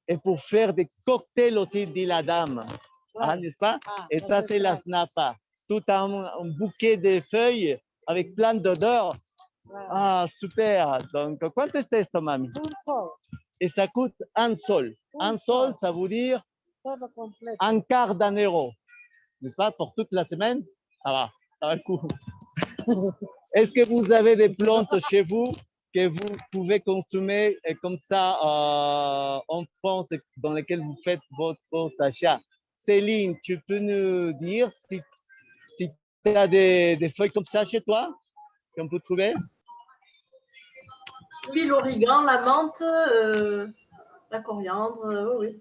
et pour faire des cocktails aussi, dit la dame. Ah, Claro. n'est-ce pas? Ah, Et para ça, hacer c'est la trago. snappa. Tout un bouquet de feuilles avec plein d'odeurs. Claro. Ah, super. Donc, ¿cuánto está esto, mami? Un sol, Et ça coûte un sol. Un sol, ça veut dire todo completo. un quart d'un euro. N'est-ce pas? Pour toute la semaine, ça va le coup. Est-ce que vous avez des plantes chez vous que vous pouvez consommer comme ça en France, dans lesquelles vous faites votre achat? Céline, tu peux nous dire si tu as des feuilles comme ça chez toi qu'on peut trouver? Oui, l'origan, la menthe, la coriandre, oui.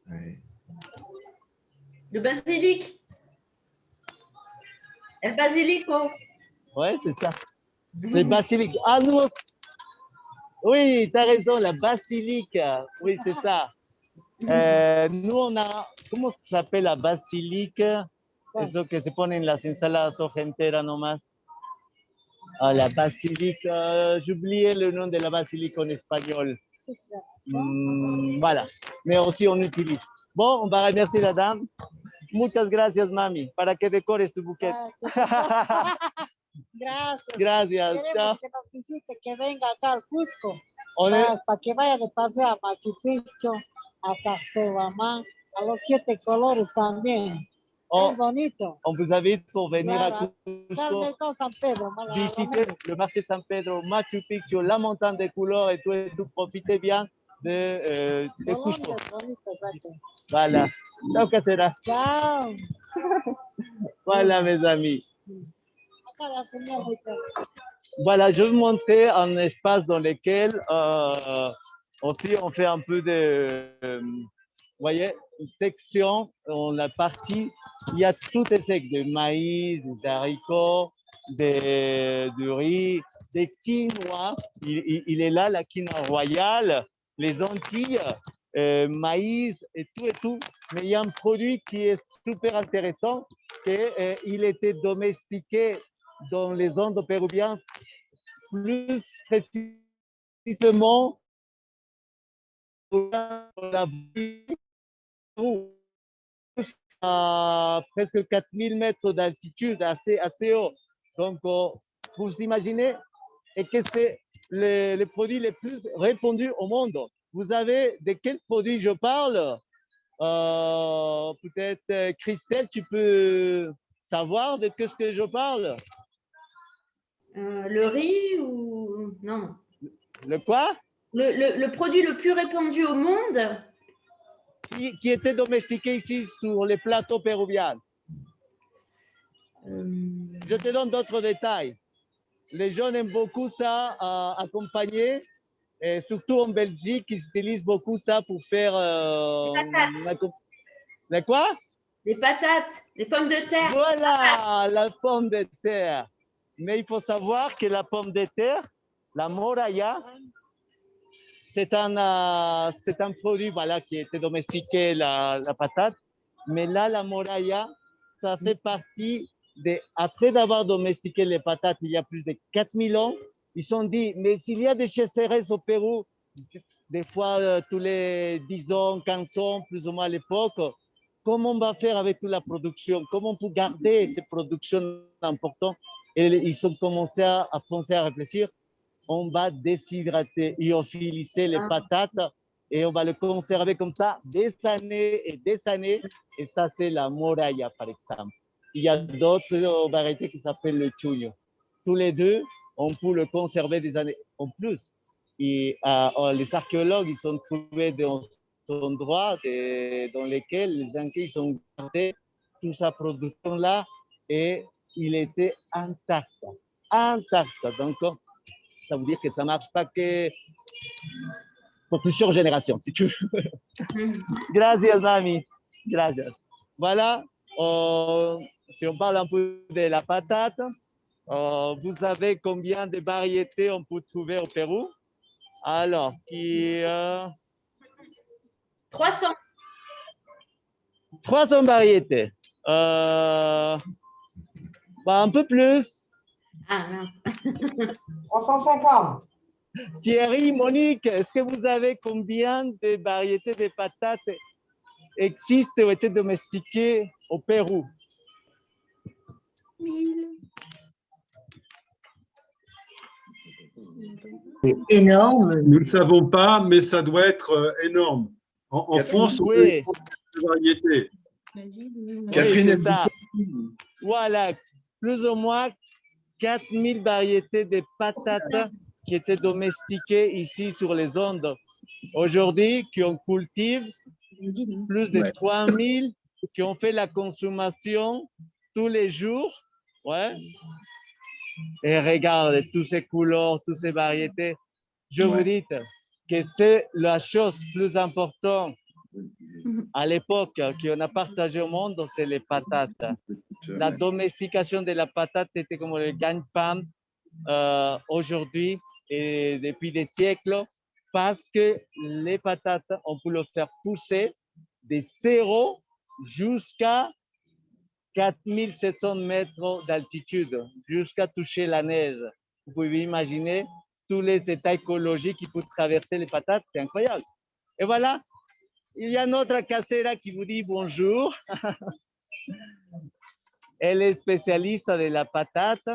Ouais. Le basilic. El basilico. Oui, c'est ça. Le basilic. Ah, nous, oui, tu as raison, la basilic. Oui, c'est ça. Nous, on a, ¿cómo se s'appelle la basilic? Eso que se pone en las ensaladas hoja entera nomás. Ah, la basilic, j'ai oublié le nom de la basilic en espagnol. Voilà, mais aussi on utilise. Bon, on va remercier la dame. Muchas gracias, mami, para que decores tu bouquet. Gracias. Gracias, Queremos chao. que nos visite, que venga acá al Cusco, On est- para que vaya de paseo a Machu Picchu, a Sacsayhuamán, a los 7 colores también. Oh, Es bonito. on vous invite pour venir Claro, à Cusco, Carmen San Pedro, visiter le marché San Pedro, Machu Picchu, la montagne des couleurs et tout profitez bien de Cusco. Colombia es bonito, exacto. Voilà. Ciao, Catera. Chao. Voilà, mes amis. Acá la comida muy cara. Voilà, je vais vous montrer un espace dans lequel aussi on fait un peu de, vous voyez, une section, on a partie, il y a tout est sec, de maïs, des haricots, du riz, des quinoa. Il est là, la quinoa royale, les Antilles, maïs et tout. Mais il y a un produit qui est super intéressant, qu'il était domestiqué dans les Andes péruviennes, plus précisément la à presque 4000 mètres d'altitude, assez haut. Donc, vous imaginez, et que c'est les produits les plus répandus au monde. Vous avez de quels produits je parle? Peut-être, Christelle, tu peux savoir de ce que je parle? Le riz ou... Non. Le quoi? Le produit le plus répandu au monde. Qui était domestiqué ici sur les plateaux péruviens. Je te donne d'autres détails. Les gens aiment beaucoup ça accompagner, et surtout en Belgique, ils utilisent beaucoup ça pour faire... Les quoi? Les patates, les pommes de terre. Voilà, la pomme de terre. Mais il faut savoir que la pomme de terre, la moraya, c'est un produit voilà, qui a été domestiqué, la patate. Mais là, la moraya, ça fait partie après d'avoir domestiqué les patates il y a plus de 4000 ans, ils se sont dit, mais s'il y a des sécheresses au Pérou, des fois tous les 10 ans, 15 ans, plus ou moins à l'époque, comment on va faire avec toute la production? Comment on peut garder ces productions importantes? Et ils ont commencé à penser, à réfléchir. On va déshydrater, lyophilisser les patates et on va le conserver comme ça des années et des années. Et ça, c'est la moraya, par exemple. Il y a d'autres variétés qui s'appellent le chuño. Tous les deux, on peut le conserver des années en plus. Et les archéologues, ils ont trouvé des endroits dans lesquels les Incas ils ont gardé toute sa production-là et il était intact. Intact. Donc, ça veut dire que ça ne marche pas que pour plusieurs générations, si tu veux. Gracias, Mami. Gracias. Voilà. Si on parle un peu de la patate, vous savez combien de variétés on peut trouver au Pérou? Alors, 300. 300 variétés. Un peu plus. Ah, mince. 350. Thierry, Monique, est-ce que vous savez combien de variétés de patates existent ou ont été domestiquées au Pérou? 1000. C'est énorme. Nous ne savons pas, mais ça doit être énorme. En France, on a Oui. une variété. Catherine, c'est ça. Voilà, plus ou moins 4000 variétés de patates qui étaient domestiquées ici sur les Andes. Aujourd'hui, qu'on cultive plus de 3000 qui ont fait la consommation tous les jours. Ouais. Et regarde toutes ces couleurs, toutes ces variétés. Je vous dis que c'est la chose plus importante à l'époque qu'on a partagé au monde, c'est les patates. La domestication de la patate était comme le gagne-pain aujourd'hui et depuis des siècles parce que les patates, on peut le faire pousser de 0 jusqu'à 4700 mètres d'altitude, jusqu'à toucher la neige. Vous pouvez imaginer tous les états écologiques qui peuvent traverser les patates, c'est incroyable. Et voilà, il y a notre casera qui vous dit bonjour. Elle est spécialiste de la patate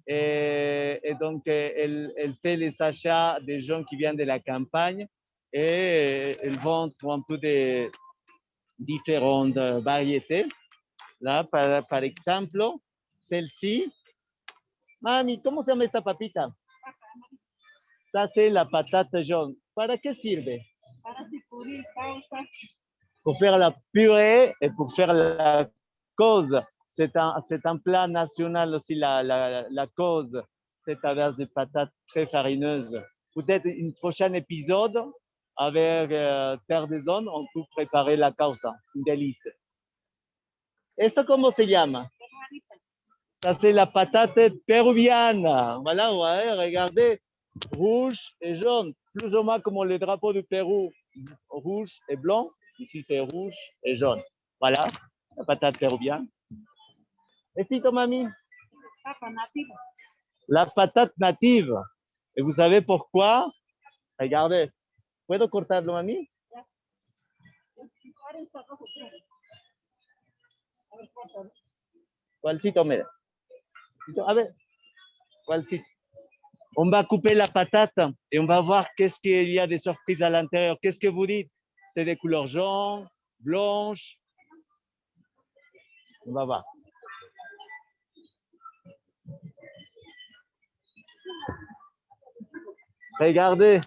et donc elle fait les achats des gens qui viennent de la campagne et elle vend un peu de différentes variétés. Là, par exemple, celle-ci. Mami, ¿cómo se llama esta papita? Ça, c'est la patate jaune. ¿Para qué sirve? Pour faire la purée et pour faire la cause. C'est un plat national aussi, la cause, c'est à base de patates très farineuses. Peut-être un prochain épisode avec Terre des Zones, on peut préparer la causa, une délice. ¿Esto cómo se llama? Ça, c'est la patate péruvienne. Voilà, ouais, regardez, rouge et jaune, plus ou moins comme le drapeau du Pérou, rouge et blanc. Ici, c'est rouge et jaune. Voilà, la patate péruvienne. Estito, mami? La patate native. Et vous savez pourquoi? Regardez. ¿Puedo cortarlo, mami? ¿Cuálcito, mira? A ver, ¿cuálcito? On va couper la patate et on va voir qu'est-ce qu'il y a des surprises à l'intérieur. Qu'est-ce que vous dites? C'est des couleurs jaunes, blanches. On va voir. Regardez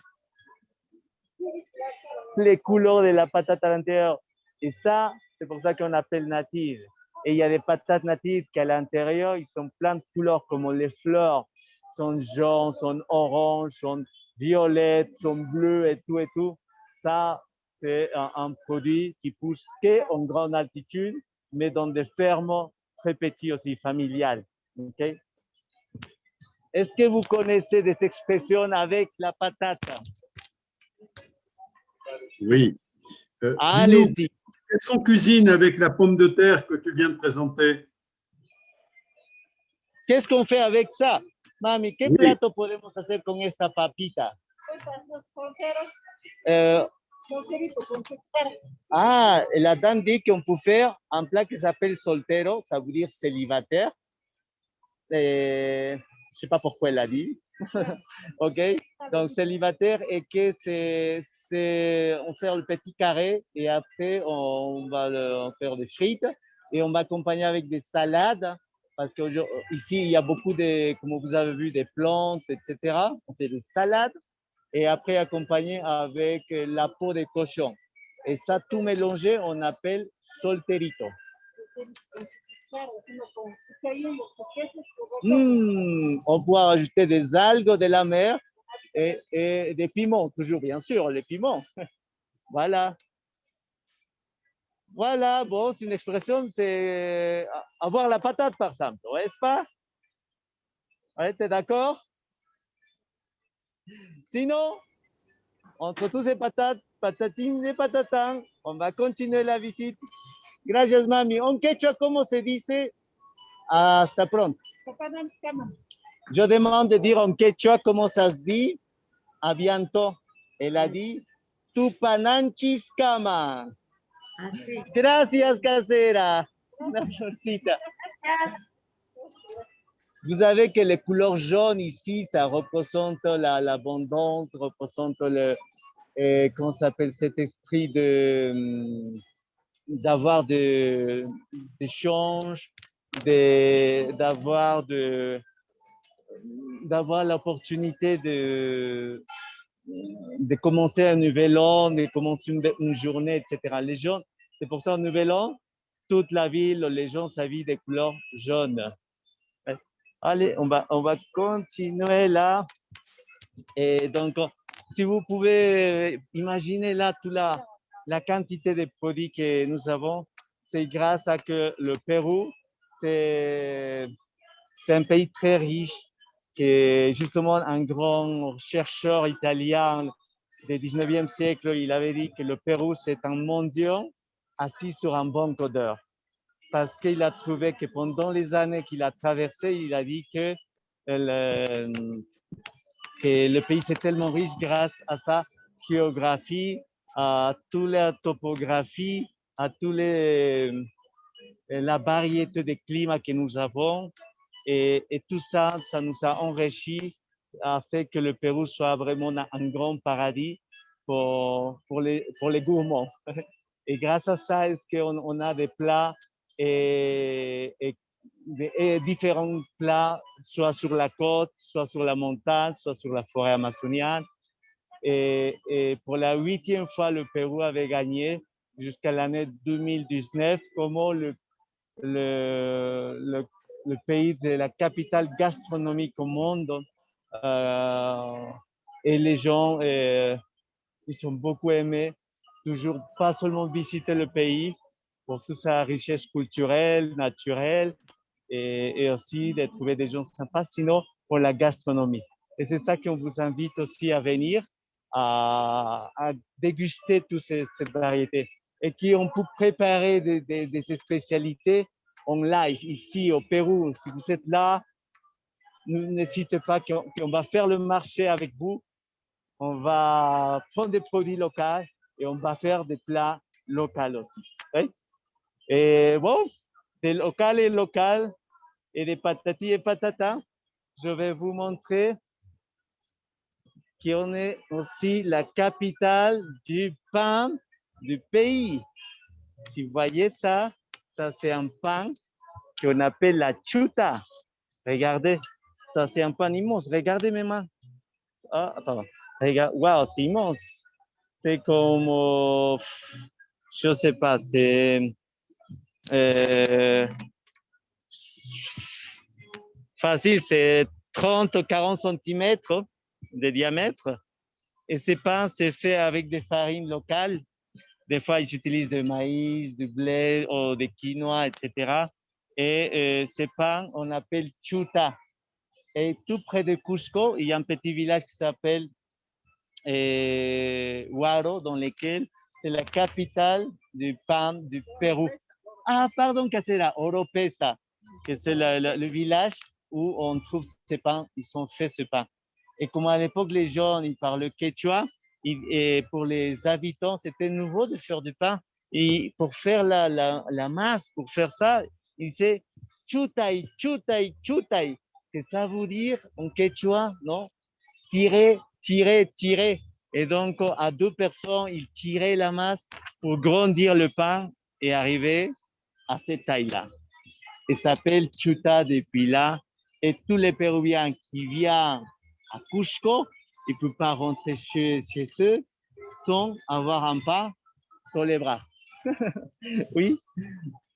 les couleurs de la patate à l'intérieur. Et ça, c'est pour ça qu'on appelle native. Et il y a des patates natives qui à l'intérieur, ils sont plein de couleurs, comme les fleurs sont jaunes, sont oranges, sont violettes, sont bleues et tout et tout. Ça, c'est un produit qui pousse qu'en grande altitude, mais dans des fermes très petites aussi, familiales. Okay? Est-ce que vous connaissez des expressions avec la patate? Oui. Dis-nous, Allez-y. qu'est-ce qu'on cuisine avec la pomme de terre que tu viens de présenter? Qu'est-ce qu'on fait avec ça? Mami, ¿qué Oui. plato podemos hacer con esta papita? La dame dit qu'on peut faire un plat qui s'appelle soltero, ça veut dire célibataire. Je ne sais pas pourquoi elle a dit. OK? Donc, célibataire et que on fait le petit carré et après, on va faire des frites et on va accompagner avec des salades parce qu'ici, il y a beaucoup de, comme vous avez vu, des plantes, etc. On fait des salades et après accompagné avec la peau de cochon. Et ça, tout mélangé, on appelle solterito. On peut rajouter des algues de la mer et des piments, toujours bien sûr, les piments. Voilà. Voilà, bon, c'est une expression, c'est avoir la patate par exemple, n'est-ce pas? Ouais, t'es d'accord? Sinon, entre tous ces patates, patatines et patatins, on va continuer la visite. Gracias, mami. En quechua, ¿cómo se dice? Hasta pronto. Je demande de dire en quechua comment ça se dit. A bientôt. Elle a dit Tupananchiskama. Gracias, casera. Una florcita. Vous savez que les couleurs jaunes ici, ça représente l'abondance, représente comment s'appelle cet esprit d'avoir des échanges, d'avoir l'opportunité de commencer un nouvel an, de commencer une journée, etc. Les jaunes, c'est pour ça un nouvel an, toute la ville, les gens s'habillent des couleurs jaunes. Allez, on va continuer là. Et donc, si vous pouvez imaginer là toute la quantité de produits que nous avons, c'est grâce à que le Pérou, c'est un pays très riche, que justement un grand chercheur italien du 19e siècle, il avait dit que le Pérou, c'est un mendiant assis sur un banc d'or. Parce qu'il a trouvé que pendant les années qu'il a traversé, il a dit que le pays c'est tellement riche grâce à sa géographie, à toute la topographie, à toute la variété de climats que nous avons. Et tout ça, ça nous a enrichi, a fait que le Pérou soit vraiment un grand paradis pour les gourmands. Et grâce à ça, est-ce qu'on a des plats et différents plats, soit sur la côte, soit sur la montagne, soit sur la forêt amazonienne. Et pour la 8e fois, le Pérou avait gagné jusqu'à l'année 2019 comme le pays de la capitale gastronomique au monde. Et les gens, ils sont beaucoup aimés, toujours pas seulement visiter le pays pour toute sa richesse culturelle, naturelle, et aussi de trouver des gens sympas, sinon pour la gastronomie. Et c'est ça qu'on vous invite aussi à venir, à déguster toutes ces variétés. Et qu'on peut préparer des spécialités en live ici au Pérou. Si vous êtes là, n'hésitez pas qu'on va faire le marché avec vous. On va prendre des produits locaux et on va faire des plats locaux aussi. Okay? Et bon, des local et des patatis et patatas, je vais vous montrer qu'on est aussi la capitale du pain du pays. Si vous voyez ça, c'est un pain qu'on appelle la chuta. Regardez, ça c'est un pain immense. Regardez mes mains. Ah, attends. Regarde, wow, c'est immense. C'est comme, je ne sais pas, c'est facile, c'est 30 ou 40 cm de diamètre. Et ces pains, c'est fait avec des farines locales. Des fois, ils utilisent du maïs, du blé ou du quinoa, etc. Et ces pains, on appelle chuta. Et tout près de Cusco, il y a un petit village qui s'appelle Huaro, dans lequel c'est la capitale du pain du Pérou. Ah, pardon, Casera, Oropesa, que c'est le village où on trouve ces pains, ils sont faits ce pain. Et comme à l'époque, les gens, ils parlent quechua, et pour les habitants, c'était nouveau de faire du pain. Et pour faire la masse, pour faire ça, ils disaient chutay, chutay, chutay, que ça veut dire en quechua, non? Tirer, tirer, tirer. Et donc, à 2 personnes, ils tiraient la masse pour grandir le pain et arriver à cette taille-là. Il s'appelle chuta depuis là. Et tous les Péruviens qui viennent à Cusco, ils ne peuvent pas rentrer chez eux sans avoir un pain sur les bras. Oui,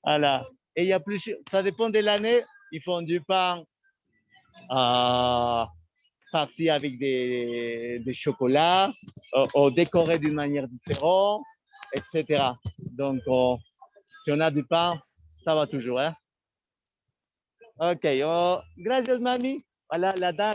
voilà. Et il y a plus, ça dépend de l'année, ils font du pain farci avec des chocolats, ou décoré d'une manière différente, etc. Donc, si on a du pain, ça va toujours. Hein? Ok, gracias, mami. Voilà, la dame,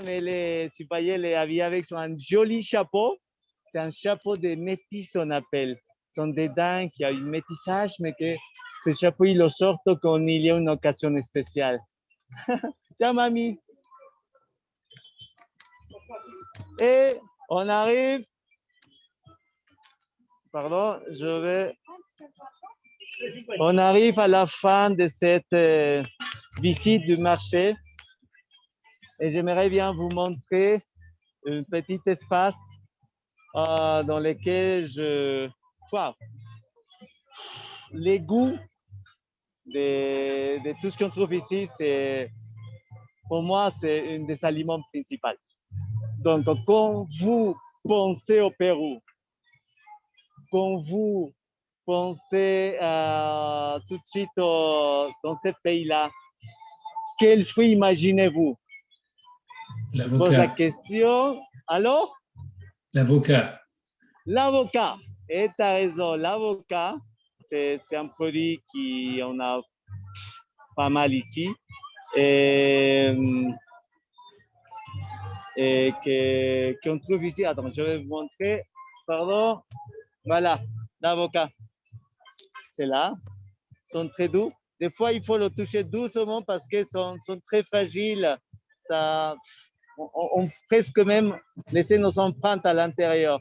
si vous voyez, elle est habillée avec un joli chapeau. C'est un chapeau de métis, on appelle. Ce sont des dames qui ont un métissage, mais que ce chapeau, il le sort quand il y a une occasion spéciale. Ciao, mami. Et on arrive. Pardon, on arrive à la fin de cette visite du marché. Et j'aimerais bien vous montrer un petit espace dans lequel Wow. Les goûts de tout ce qu'on trouve ici, pour moi, c'est un des aliments principaux. Donc, quand vous pensez au Pérou, quand vous pensez tout de suite dans ce pays-là, quel fruit imaginez-vous? Je pose la question. Alors? L'avocat. L'avocat. Et tu as raison, l'avocat, c'est un produit qu'on a pas mal ici. Et qu'on trouve ici. Attends, je vais vous montrer. Pardon. Voilà, l'avocat. C'est là. Ils sont très doux. Des fois, il faut le toucher doucement parce qu'ils sont très fragiles. Ça, on presque même laisser nos empreintes à l'intérieur.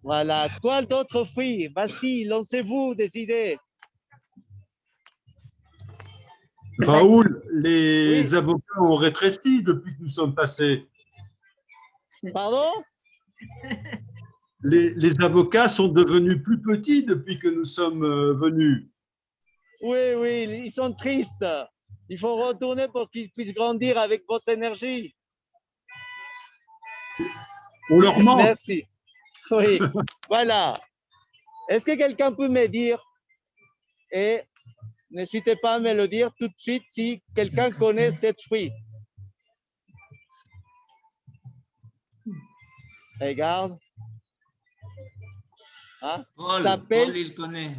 Voilà. Quoi d'autres fruits? Vas-y, lancez-vous des idées. Raoul, les avocats ont rétréci depuis que nous sommes passés. Pardon? Les avocats sont devenus plus petits depuis que nous sommes venus. Oui, oui, ils sont tristes. Il faut retourner pour qu'ils puissent grandir avec votre énergie. On leur manque. Merci. Oui, voilà. Est-ce que quelqu'un peut me dire, et n'hésitez pas à me le dire tout de suite si quelqu'un connaît cette fruit. Regarde. Hein? Paul, il connaît.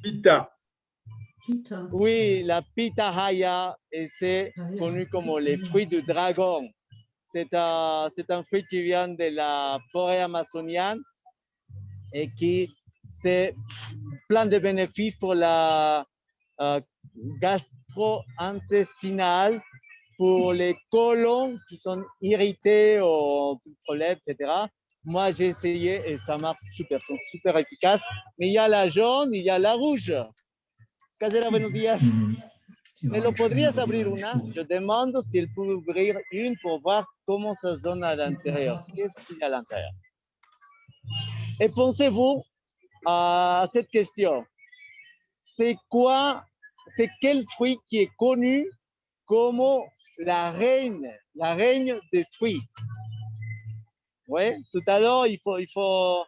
Pita. Oui, la pitahaya, et c'est connu comme les fruits du dragon. C'est un fruit qui vient de la forêt amazonienne et qui c'est plein de bénéfices pour la gastro-intestinale, pour les côlons qui sont irrités ou problèmes, etc. Moi, j'ai essayé et ça marche super, c'est super efficace. Mais il y a la jaune, il y a la rouge. Casera, buenos días. ¿Me lo podrías abrir una? Je demande si elle peut ouvrir une pour voir comment ça se donne à l'intérieur. Qu'est-ce qu'il y a à l'intérieur? Et pensez-vous à cette question. C'est quel fruit qui est connu comme la reine des fruits? Oui, tout à l'heure, il faut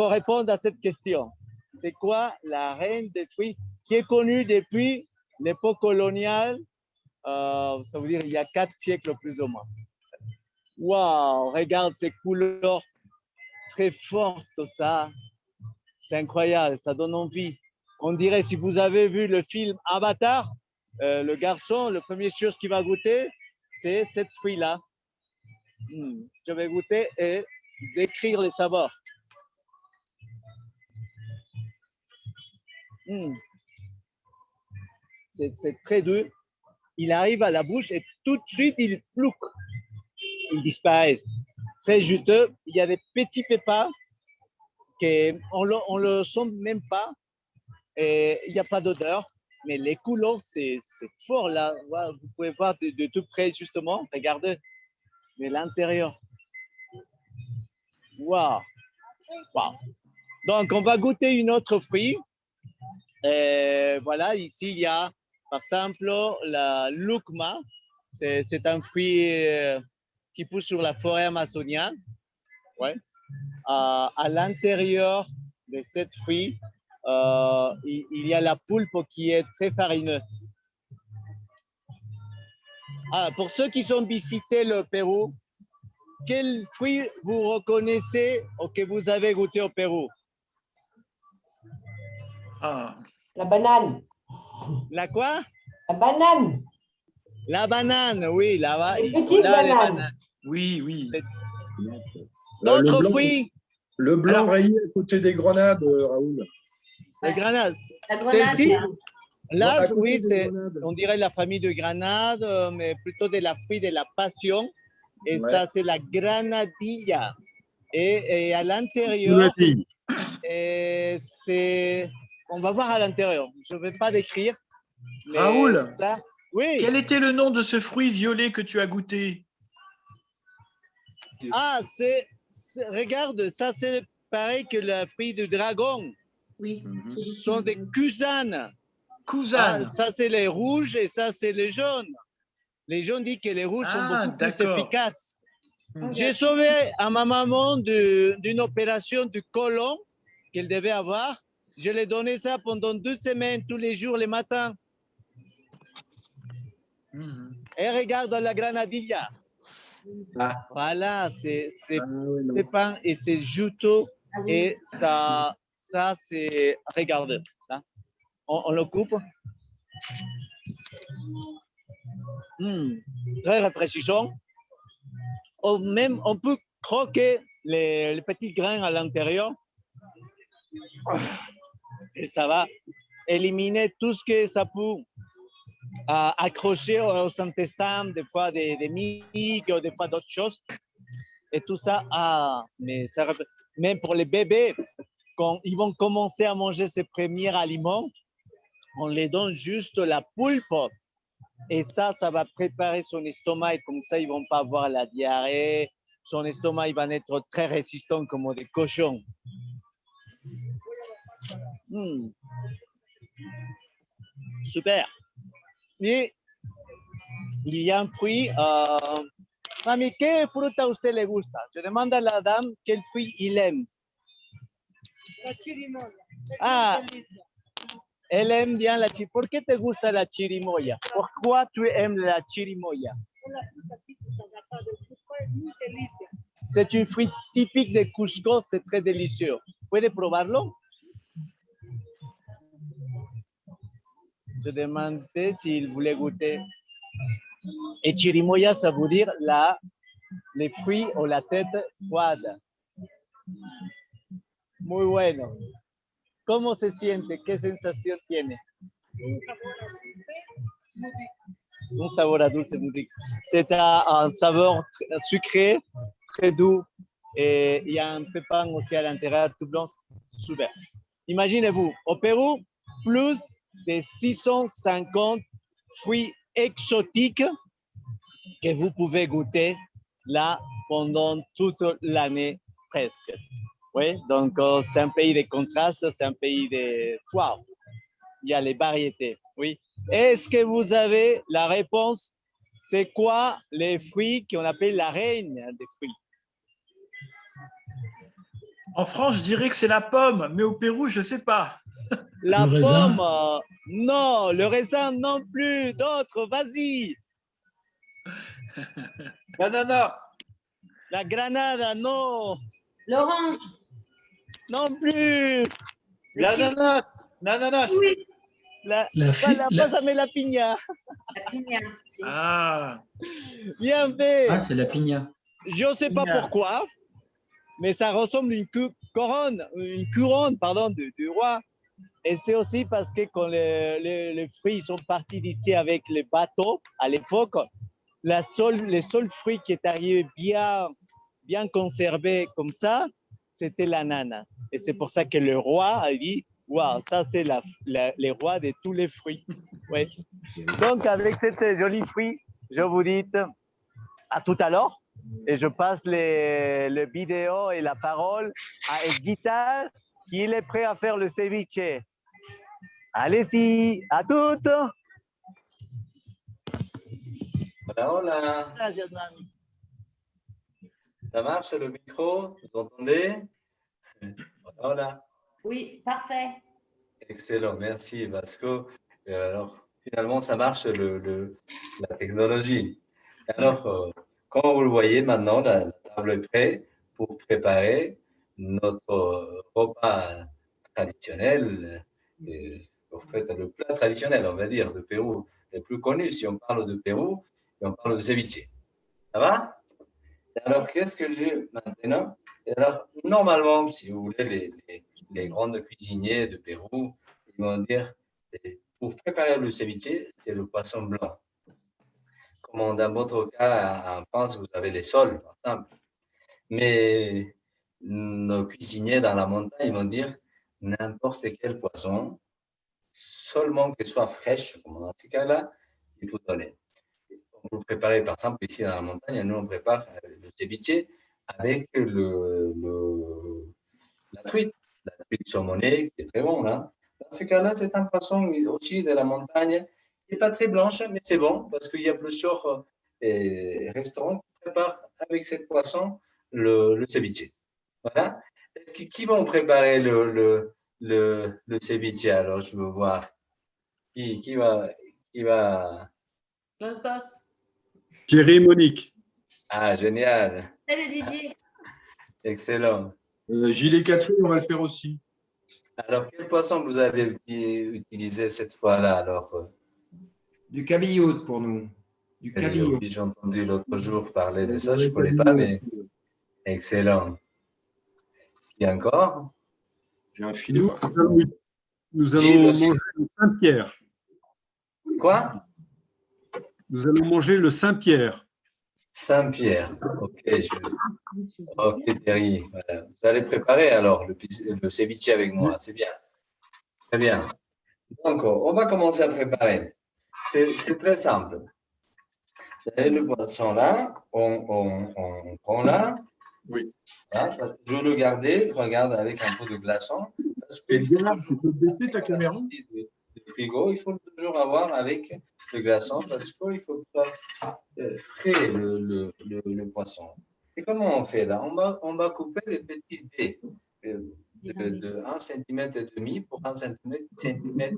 répondre à cette question. C'est quoi la reine des fruits qui est connue depuis l'époque coloniale? Ça veut dire il y a 4 siècles plus ou moins. Waouh, regarde ces couleurs très fortes, ça. C'est incroyable, ça donne envie. On dirait, si vous avez vu le film Avatar, le garçon, la première chose qu'il va goûter, c'est cette fruit-là. Je vais goûter et décrire les saveurs. C'est très doux. Il arrive à la bouche et tout de suite, il disparaît. Très juteux. Il y a des petits pépins qu'on ne le sent même pas. Et il n'y a pas d'odeur. Mais les couleurs, c'est fort là. Vous pouvez voir de tout près, justement. Regardez. Mais l'intérieur. Waouh! Wow. Donc, on va goûter une autre fruit. Et voilà, ici, il y a, par exemple, la lucma. C'est un fruit qui pousse sur la forêt amazonienne. Ouais. À l'intérieur de cette fruit, il y a la pulpe qui est très farineuse. Pour ceux qui ont visité le Pérou, quel fruit vous reconnaissez ou que vous avez goûté au Pérou? La banane. La quoi? La banane. La banane, oui. Là-bas, Les ils sont petites là, les bananes. bananes. Oui, oui. D'autres fruits? Le blanc rayé à côté des grenades, Raoul. Les grenades. La grenade, Celle-ci? là. Là, À côté oui, des c'est, grenades. on dirait la famille de grenades, mais plutôt de la fruit de la passion. Et Ouais. ça, c'est la granadilla. Et à l'intérieur, on va voir à l'intérieur. Je ne vais pas décrire. mais Raoul, ça, oui. quel était le nom de ce fruit violet que tu as goûté? Regarde, ça c'est pareil que le fruit du dragon. Oui. Ce sont des cousanes. Cousanes. Ça c'est les rouges et ça c'est les jaunes. Les jaunes disent que les rouges sont beaucoup plus d'accord. efficaces. J'ai sauvé à ma maman d'une opération du côlon qu'elle devait avoir. Je lui ai donné ça pendant 2 semaines, tous les jours, les matins. Et regarde la granadilla. Voilà, c'est pépin et c'est juteux. Et ça c'est... Regardez. Hein. On le coupe. Très rafraîchissant. Même, on peut croquer les petits grains à l'intérieur. Et ça va éliminer tout ce que ça peut accrocher aux intestins, des fois des migues, des fois d'autres choses. Et tout ça, mais ça, même pour les bébés, quand ils vont commencer à manger ces premiers aliments, on les donne juste la pulpe. Et ça va préparer son estomac et comme ça, ils ne vont pas avoir la diarrhée. Son estomac, il va être très résistant comme des cochons. Super. Et il y a un fruit. Mami, ¿qué fruta a usted le gusta? Je demande à la dame quel fruit il aime. La chirimoya. Elle aime bien la chirimoya. ¿Por qué te gusta la chirimoya? Pourquoi tu aimes la chirimoya? C'est un fruit typique de Cusco, c'est très délicieux. ¿Puede probarlo? Je demandais s'il voulait goûter. Et chirimoya, ça veut dire les fruits ou la tête froide. Muy bueno. ¿Cómo se siente? ¿Qué sensación tiene? Un sabor à dulce muy rico. C'est un saveur sucré, très doux. Et il y a un pépin aussi à l'intérieur, tout blanc. Super. Imaginez-vous, au Pérou, plus de 650 fruits exotiques que vous pouvez goûter là pendant toute l'année presque. Oui, donc c'est un pays de contrastes, c'est un pays de foire. Il y a les variétés, oui. Est-ce que vous avez la réponse? C'est quoi les fruits qu'on appelle la reine des fruits? En France, je dirais que c'est la pomme, mais au Pérou, je ne sais pas. La pomme, non. Le raisin, non plus. D'autres, vas-y. Banana. La granada, non. L'orange. Non plus. L'ananas. L'ananas. Oui. Pásame la piña. La piña, sí. Ah, Bien fait. Ah, c'est la pigna. Je ne sais pas pourquoi, mais ça ressemble à une couronne pardon, du roi. Et c'est aussi parce que quand les fruits sont partis d'ici avec les bateaux, à l'époque, les seuls fruits qui est arrivé bien conservé comme ça, c'était l'ananas. Et c'est pour ça que le roi a dit, waouh, ça c'est les rois de tous les fruits. Ouais. Donc avec ces jolis fruits, je vous dis à tout à l'heure. Et je passe les vidéos et la parole à Edguitar, qui est prêt à faire le ceviche. Allez-y, à toutes. Hola, hola. Gracias, mami. Ça marche le micro? Vous entendez? Hola, hola. Oui, parfait. Excellent, merci Vasco. Alors, finalement, ça marche la technologie. Alors, comme vous le voyez maintenant, la table est prête pour préparer notre repas traditionnel. En fait, le plat traditionnel, on va dire, de Pérou, le plus connu si on parle de Pérou, et on parle de ceviche. Ça va? Et alors, qu'est-ce que j'ai maintenant? Et alors, normalement, si vous voulez, les grands cuisiniers de Pérou, ils vont dire, pour préparer le ceviche, c'est le poisson blanc. Comme dans votre cas, en France, vous avez les sols, par exemple. Mais nos cuisiniers dans la montagne, ils vont dire n'importe quel poisson, seulement qu'il soit fraîche, comme dans ce cas-là, il faut donner. On peut le préparer, par exemple, ici dans la montagne, nous, on prépare le ceviche avec la truite saumonée, qui est très bon. Hein. Dans ce cas-là, c'est un poisson aussi de la montagne, qui n'est pas très blanche, mais c'est bon, parce qu'il y a plusieurs restaurants qui préparent avec ce poisson le ceviche. Voilà. Qui vont préparer le ceviche? Alors, je veux voir. Qui va... Los dos. Thierry et Monique. Ah, génial. Salut Didier. Excellent. Gilles et Catherine, on va le faire aussi. Alors, quel poisson vous avez utilisé cette fois-là alors? Du cabillaud pour nous. Du cabillaud. Oui, j'ai entendu l'autre jour parler de ça, je ne connais pas, mais excellent. Et encore? J'ai un filet. Nous allons manger le Saint-Pierre. Quoi? Nous allons manger le Saint-Pierre. Saint-Pierre. Ok, ok, Thierry. Voilà. Vous allez préparer alors le ceviche avec moi, c'est bien. Très bien. Donc, on va commencer à préparer. C'est très simple. Vous avez le poisson là, on prend là. Oui. Là, je le garder, regarde avec un peu de glaçon. Edgar, tu peux baisser ta caméra? Le frigo, il faut toujours avoir avec le glaçon parce qu'il faut que ça soit frais le poisson. Et comment on fait là? On va couper des petits dés de 1,5 cm pour 1,5 cm.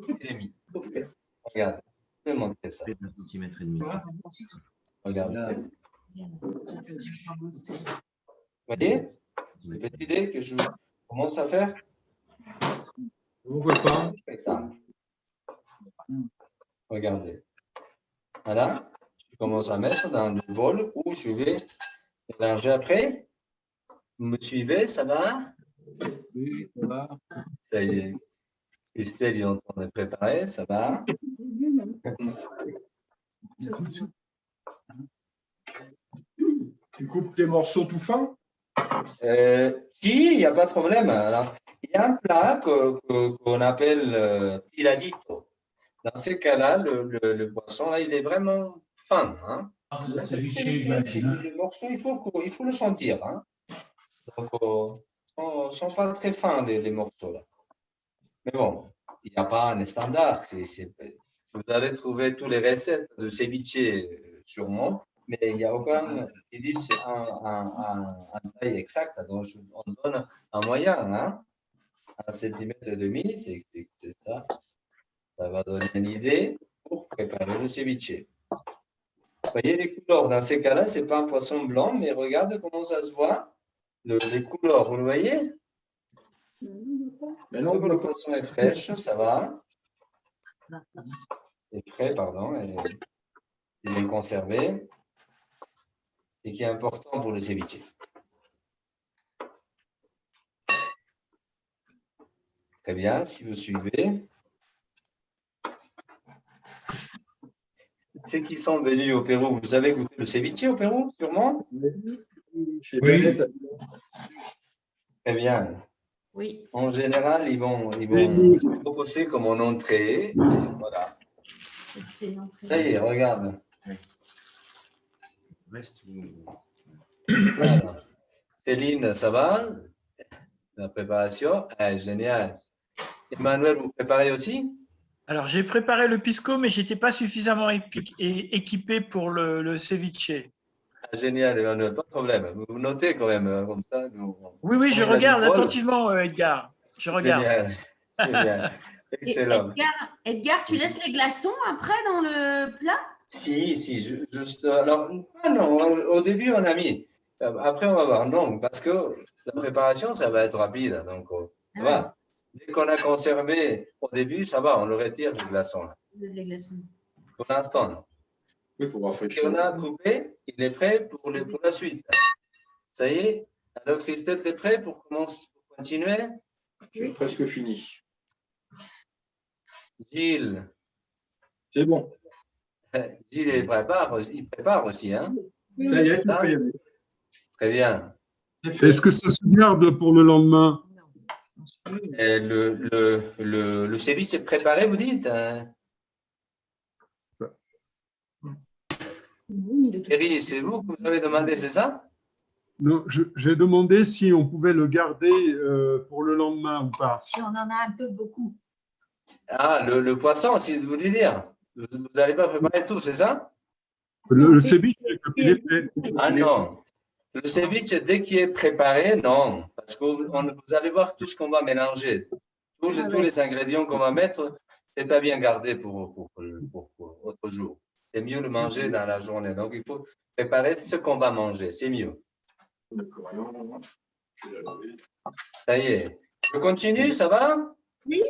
Regarde, je vais montrer ça. 1,5 cm. Regarde. Vous voyez le petit dé que je commence à faire? On ne voit pas. C'est simple. Regardez. Voilà. Je commence à mettre dans le bol où je vais mélanger après. Vous me suivez? Ça va? Oui, ça va. Ça y est. Estelle est en train de préparer. Ça va? Tu coupes tes morceaux tout fins? Si, il n'y a pas de problème. Alors, il y a un plat qu'on appelle tiradito. Dans ces cas-là, le poisson, là, il est vraiment fin. Hein. Le morceau, il faut le sentir. Hein. Donc, ils ne sont pas très fins, les morceaux. Là. Mais bon, il n'y a pas un standard. Vous allez trouver toutes les recettes de ceviche sûrement. Mais il n'y a aucun qui dit un taille exact. Donc, on donne un moyen, hein? 1,5 cm, c'est ça. Ça va donner une idée pour préparer le ceviche. Vous voyez les couleurs, dans ces cas-là, ce n'est pas un poisson blanc, mais regarde comment ça se voit. Les couleurs, vous le voyez? Mais non, le poisson est fraîche, ça va. est frais, pardon, et bien conservé, et qui est important pour le ceviche. Très bien, si vous suivez. Ceux qui sont venus au Pérou, vous avez goûté le ceviche au Pérou, sûrement? Oui. Très bien. Oui. En général, ils vont proposer comme en entrée. Et voilà. Ça y est, regarde. Voilà. Céline, ça va? La préparation? Ah, génial. Emmanuel, vous préparez aussi? Alors, j'ai préparé le pisco, mais je n'étais pas suffisamment équipé pour le ceviche. Ah, génial, Emmanuel, pas de problème. Vous notez quand même, comme ça. Oui, je regarde attentivement, Edgar. Je regarde. Génial, génial. Excellent. Edgar, tu laisses les glaçons après dans le plat? Si, juste. Alors, non, au début, on a mis. Après, on va voir. Non, parce que la préparation, ça va être rapide. Donc, ça va. Dès qu'on a conservé au début, ça va, on le retire, les glaçons. Les glaçons. Pour l'instant, non. Oui, pour Et on a coupé, il est prêt pour la suite. Ça y est? Alors, Christelle, tu es prêt pour continuer? J'ai presque fini. Gilles. C'est bon. Gilles, il prépare aussi, hein? Ça y est, tu peux y aller. Très bien. Est-ce que ça se garde pour le lendemain? Et le ceviche est préparé, vous dites? Thierry, c'est vous que vous avez demandé, c'est ça? Non, j'ai demandé si on pouvait le garder pour le lendemain ou pas. Si on en a un peu beaucoup. Ah, le poisson, si vous voulez dire. Vous n'allez pas préparer tout, c'est ça? Le ceviche, quand il est fait. Ah non. Le ceviche, dès qu'il est préparé, non. Parce que vous allez voir tout ce qu'on va mélanger. Tous les ingrédients qu'on va mettre, c'est pas bien gardé pour autre jour. C'est mieux le manger dans la journée. Donc, il faut préparer ce qu'on va manger. C'est mieux. Ça y est. Je continue, ça va? Oui.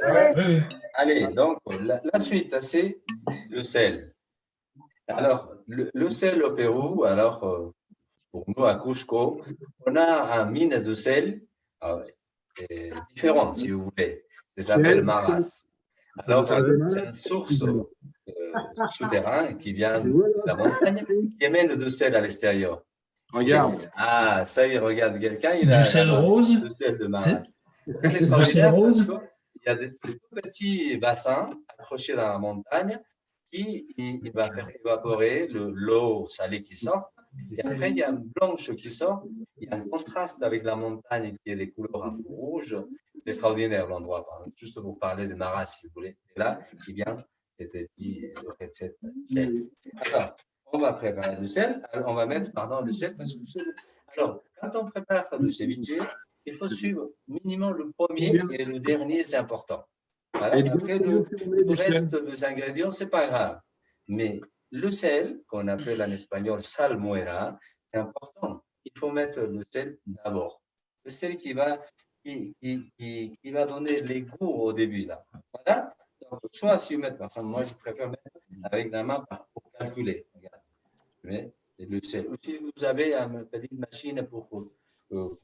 Allez, donc, la suite, c'est le sel. Alors, le sel au Pérou, alors, pour nous, à Cusco, on a un mine de sel différent, si vous voulez. Ça s'appelle Maras. Alors, c'est une source souterraine qui vient de la montagne, qui émène de sel à l'extérieur. Regarde. Ah, ça y est, regarde, quelqu'un, il a Du sel rose. le sel de Maras. C'est Du sel extraordinaire rose. parce qu'il y a des tout petits bassins accrochés dans la montagne qui il va faire évaporer l'eau salée qui sort. Et après, il y a une blanche qui sort. Il y a un contraste avec la montagne qui est des couleurs un peu rouges. C'est extraordinaire l'endroit. Juste pour parler de Maras, si vous voulez. Et là, il vient ces petits recettes sel. Alors, on va préparer le sel. Alors, on va mettre, le sel. Parce que alors, quand on prépare le ceviche, il faut suivre minimum le premier et le dernier, c'est important. Voilà. Après, le reste des ingrédients, ce n'est pas grave. Mais le sel, qu'on appelle en espagnol salmuera, c'est important. Il faut mettre le sel d'abord. Le sel qui va donner les goûts au début. Là. Voilà. Donc, soit si vous mettez, par exemple, moi je préfère mettre avec la main pour calculer. Regarde. Le sel. Ou si vous avez une petite machine pour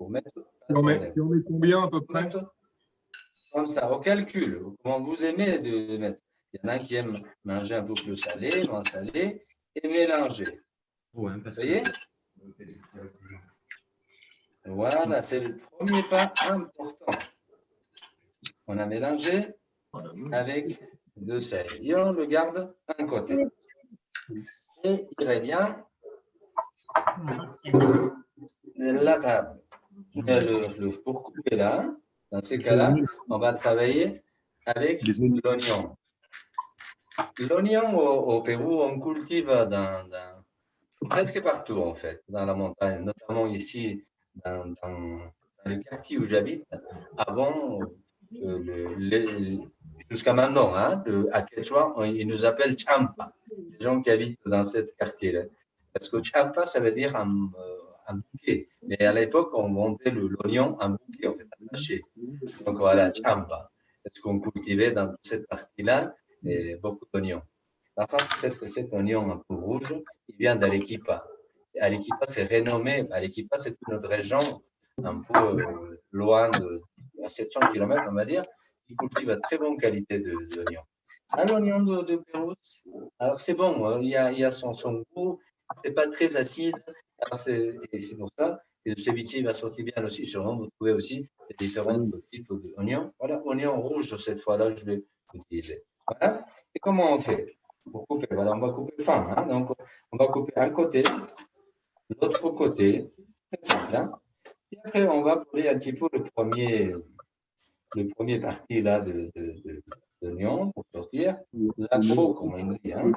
mettre. On met combien à peu près? Comme ça, au calcul, comment vous aimez de mettre. Il y en a qui aiment manger un peu plus salé, moins salé, et mélanger. Vous voyez? Voilà, c'est le premier pas important. On a mélangé avec le sel. Et on le garde d'un côté. Et il revient la table. Pour couper là, dans ces cas-là, on va travailler avec l'oignon. L'oignon au Pérou, on cultive presque partout en fait, dans la montagne, notamment ici, dans le quartier où j'habite. Avant, jusqu'à maintenant, à Quechua, ils nous appellent Champa, les gens qui habitent dans ce quartier-là. Parce que Champa, ça veut dire un bouquet. Mais à l'époque, on vendait l'oignon en bouquet, en fait, attaché. Donc voilà, Champa. C'est ce qu'on cultivait dans toute cette partie-là. beaucoup d'oignons. Par exemple, cet oignon un peu rouge, il vient d'Arequipa. Arequipa, c'est renommé. Arequipa, c'est une autre région un peu loin à 700 km, on va dire, qui cultive à très bonne qualité d'oignon. L'oignon de Pérou, alors c'est bon, hein, il y a son goût, c'est pas très acide, et c'est pour ça. Et le ceviche va sortir bien aussi. Sûrement, vous trouvez aussi ces différents types d'oignons. Voilà, oignon rouge, cette fois-là, je vais utiliser. Voilà. Et comment on fait pour couper? Voilà, on va couper fin. Hein, donc, on va couper un côté, l'autre côté. Très simple. Hein. Et après, on va couper un petit peu le premier parti là de l'oignon pour sortir la peau, comme on dit. Hein.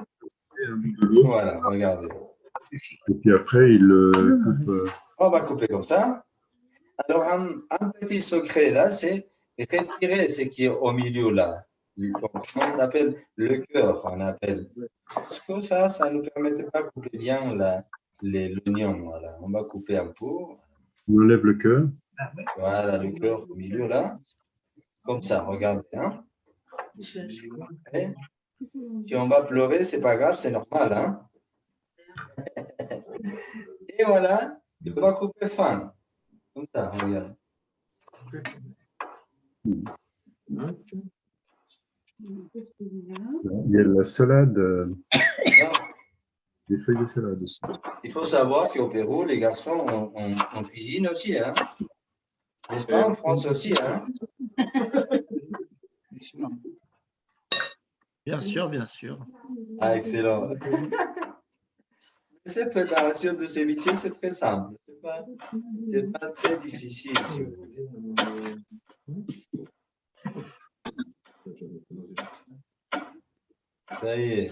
Voilà, regardez. Et puis après, il coupe. On va couper comme ça. Alors, un petit secret là, c'est retirer ce qui est au milieu là. On appelle le cœur, on appelle. Parce que ça ne nous permettait pas de couper bien l'oignon. Voilà. On va couper un peu. On enlève le cœur. Voilà, le cœur au milieu là. Comme ça, regardez. Hein. Et, si on va pleurer, c'est pas grave, c'est normal. Hein. Et voilà, on va couper fin. Comme ça, regarde. Il y a la salade, des feuilles de salade aussi. Il faut savoir qu'au Pérou, les garçons, on cuisine aussi. Hein. N'est-ce pas? En France aussi. Hein. Bien sûr, bien sûr. Ah, excellent. Cette préparation de ceviche, c'est très simple. C'est pas très difficile, si vous voulez. Ça y est.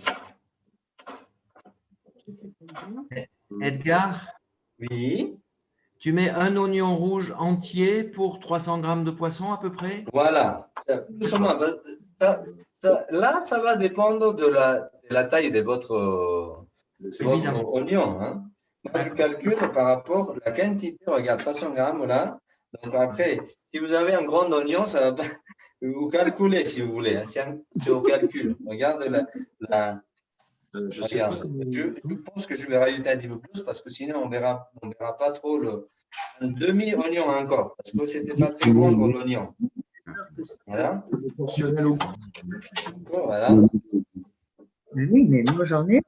Edgar? Oui. Tu mets un oignon rouge entier pour 300 grammes de poisson à peu près? Voilà. Là, ça va dépendre de la taille de votre oignon. Hein. Moi, je calcule par rapport à la quantité. Regarde, 300 grammes là. Donc après, si vous avez un grand oignon, ça va pas. Vous calculez si vous voulez. Hein. C'est au calcul. Regarde regarde. Je pense que je vais rajouter un petit peu plus parce que sinon on verra pas trop un demi-oignon encore parce que c'était pas très grand pour l'oignon. Voilà. Voilà. Oui, mais moi j'en ai.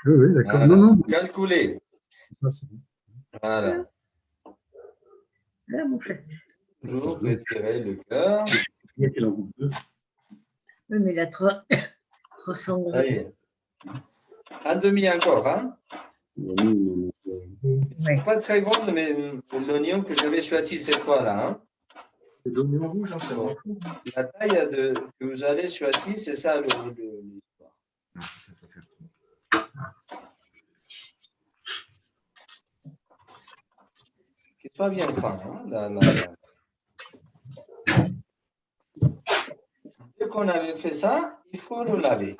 Oui, d'accord. Voilà. Non. Calculez. Voilà. Là, mon chef. Toujours retirer le cœur. Oui, mais la 300 grammes. Allez. Un demi encore, hein? Pas très grande, mais l'oignon que j'avais choisi, c'est quoi là? Hein? C'est l'oignon rouge, hein, c'est vrai. La taille que vous allez choisir, c'est ça l'histoire. Qu'il soit bien fin. Hein, Dès qu'on avait fait ça, il faut le laver.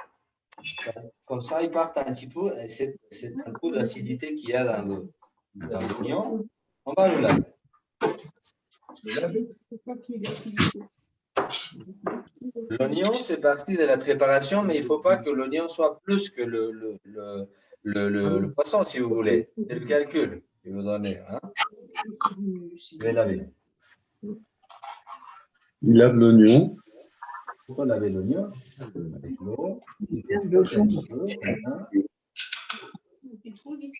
Comme ça, il part un petit peu, c'est un coup d'acidité qu'il y a dans l'oignon. On va le laver. L'oignon, c'est partie de la préparation, mais il ne faut pas que l'oignon soit plus que le poisson, si vous voulez. C'est le calcul que vous en avez. Hein? Je vais laver. Il lave l'oignon. Pourquoi laver l'oignon? Avec l'eau. C'est trop vite.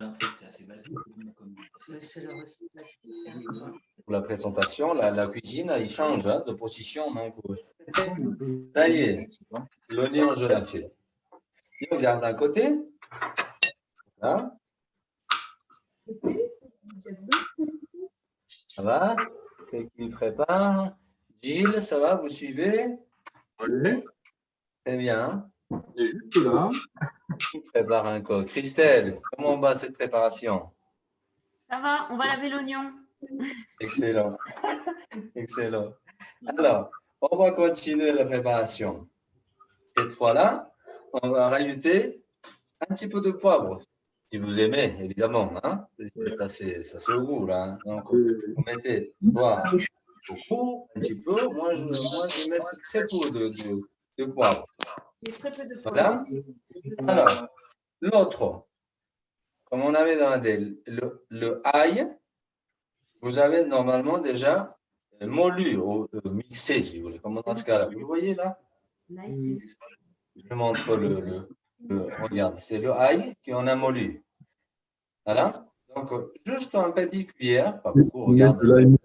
En fait, c'est assez basique. Pour la présentation, la cuisine, il change hein, de position. Hein, ça y est, l'oignon, je l'ai fait. Et on garde d'un côté. Là. Ça va? C'est qui prépare? Gilles, ça va? Vous suivez? Oui. Très bien. Et juste là. Qui prépare encore? Christelle, comment va cette préparation? Ça va, on va laver l'oignon. Excellent. Excellent. Alors, on va continuer la préparation. Cette fois-là, on va rajouter un petit peu de poivre. Si vous aimez, évidemment. Hein? Ça, c'est au goût. Là, hein? Donc, vous mettez beaucoup, un petit peu. Moi, je vais mettre très peu de poivre. Voilà. Alors, l'autre, comme on avait demandé, le ail, vous avez normalement déjà molu ou mixé, si vous voulez, comme dans ce cas-là. Vous voyez là? Je montre regarde, c'est le ail qu'on a molu. Voilà. Donc, juste une petite cuillère, pas beaucoup, regarde. Une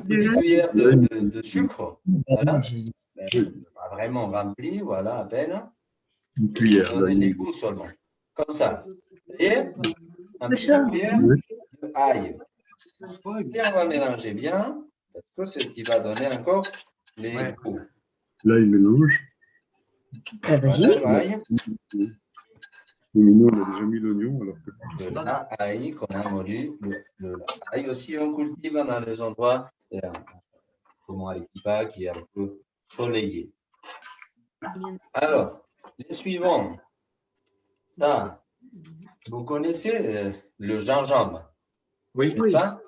petite cuillère de sucre. Voilà. Pas vraiment rempli, voilà, à peine. Une cuillère. Donnez les goûts seulement. Comme ça. Et un petit cuillère d'ail. Et on va mélanger bien, parce que c'est ce qui va donner encore les goûts. Là, il mélange. L'ail. Mais nous, on a déjà mis l'oignon. De l'ail qu'on a molu. L'ail aussi, on cultive dans les endroits comme à l'Équipa, qui est un peu soleillé. Alors, les suivants. Ça, vous connaissez le gingembre? Oui. Ça,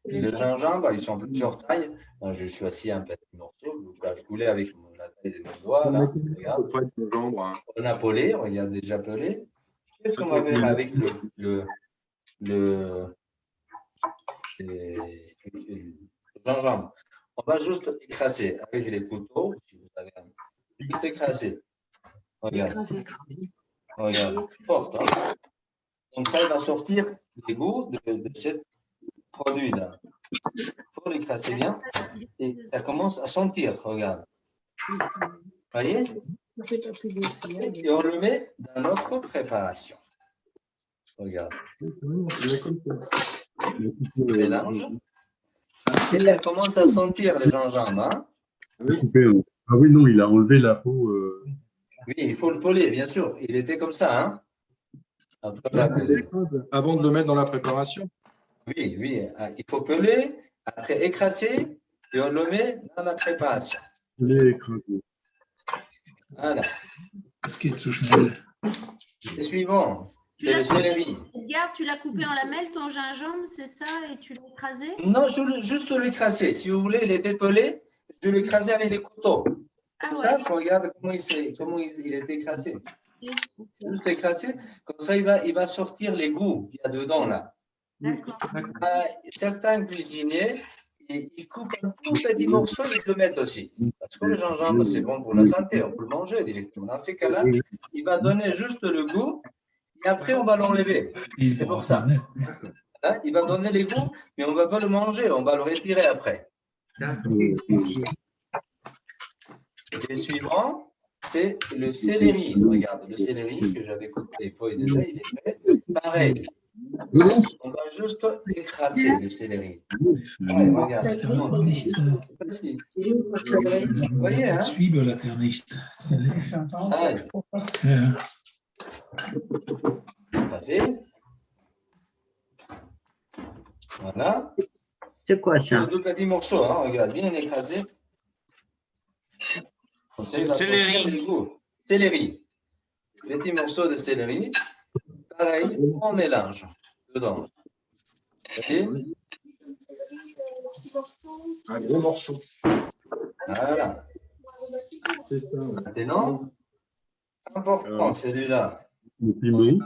le gingembre, ils sont plusieurs tailles. Je choisis un petit morceau. Vous calculez avec la taille de mes doigts. Là. Regarde. On a pelé, on a déjà pelé. Qu'est-ce qu'on va faire avec le gingembre? On va juste écraser avec les couteaux. Si vous avez juste écraser. Regarde. Regarde. Fort. Hein? Comme ça, il va sortir les goûts de ce produit-là. Il faut l'écraser bien. Et ça commence à sentir. Regarde. Vous voyez? Et on le met dans notre préparation. Regarde. On mélange. Et ça commence à sentir le gingembre. Hein? Ah oui, non, il a enlevé la peau. Oui, il faut le peler, bien sûr. Il était comme ça. Hein? Avant de le mettre dans la préparation. Oui, oui. Il faut peler, après écraser, et on le met dans la préparation. Voilà. Le suivant, c'est le céleri. Edgar, tu l'as coupé en lamelles, ton gingembre, c'est ça, et tu l'as écrasé? Non, juste l'écraser. Si vous voulez, il était pelé, je l'ai écrasé avec les couteaux. Comme ça, regarde comment il est écrasé. Juste écrasé, comme ça, il va sortir les goûts qu'il y a dedans, là. Certains cuisiniers, ils coupent un tout petit morceau et ils le mettent aussi. Parce que le gingembre, c'est bon pour la santé, on peut le manger directement. Dans ces cas-là, il va donner juste le goût et après, on va l'enlever. C'est pour ça. Hein, il va donner les goûts, mais on ne va pas le manger, on va le retirer après. Et suivant, c'est le céleri. Regarde, le céleri que j'avais coupé les feuilles déjà, il est fait. Pareil. On va juste écraser le céleri. Ouais, regarde. Vous voyez, hein? Passez. Voilà. C'est quoi ça? Deux petits morceaux, hein? Regarde, bien écrasé. Céleri. Céleri. Petits morceaux de céleri. Pareil, on mélange dedans. Okay. Un gros morceau. Voilà. Maintenant, important celui-là. Le piment.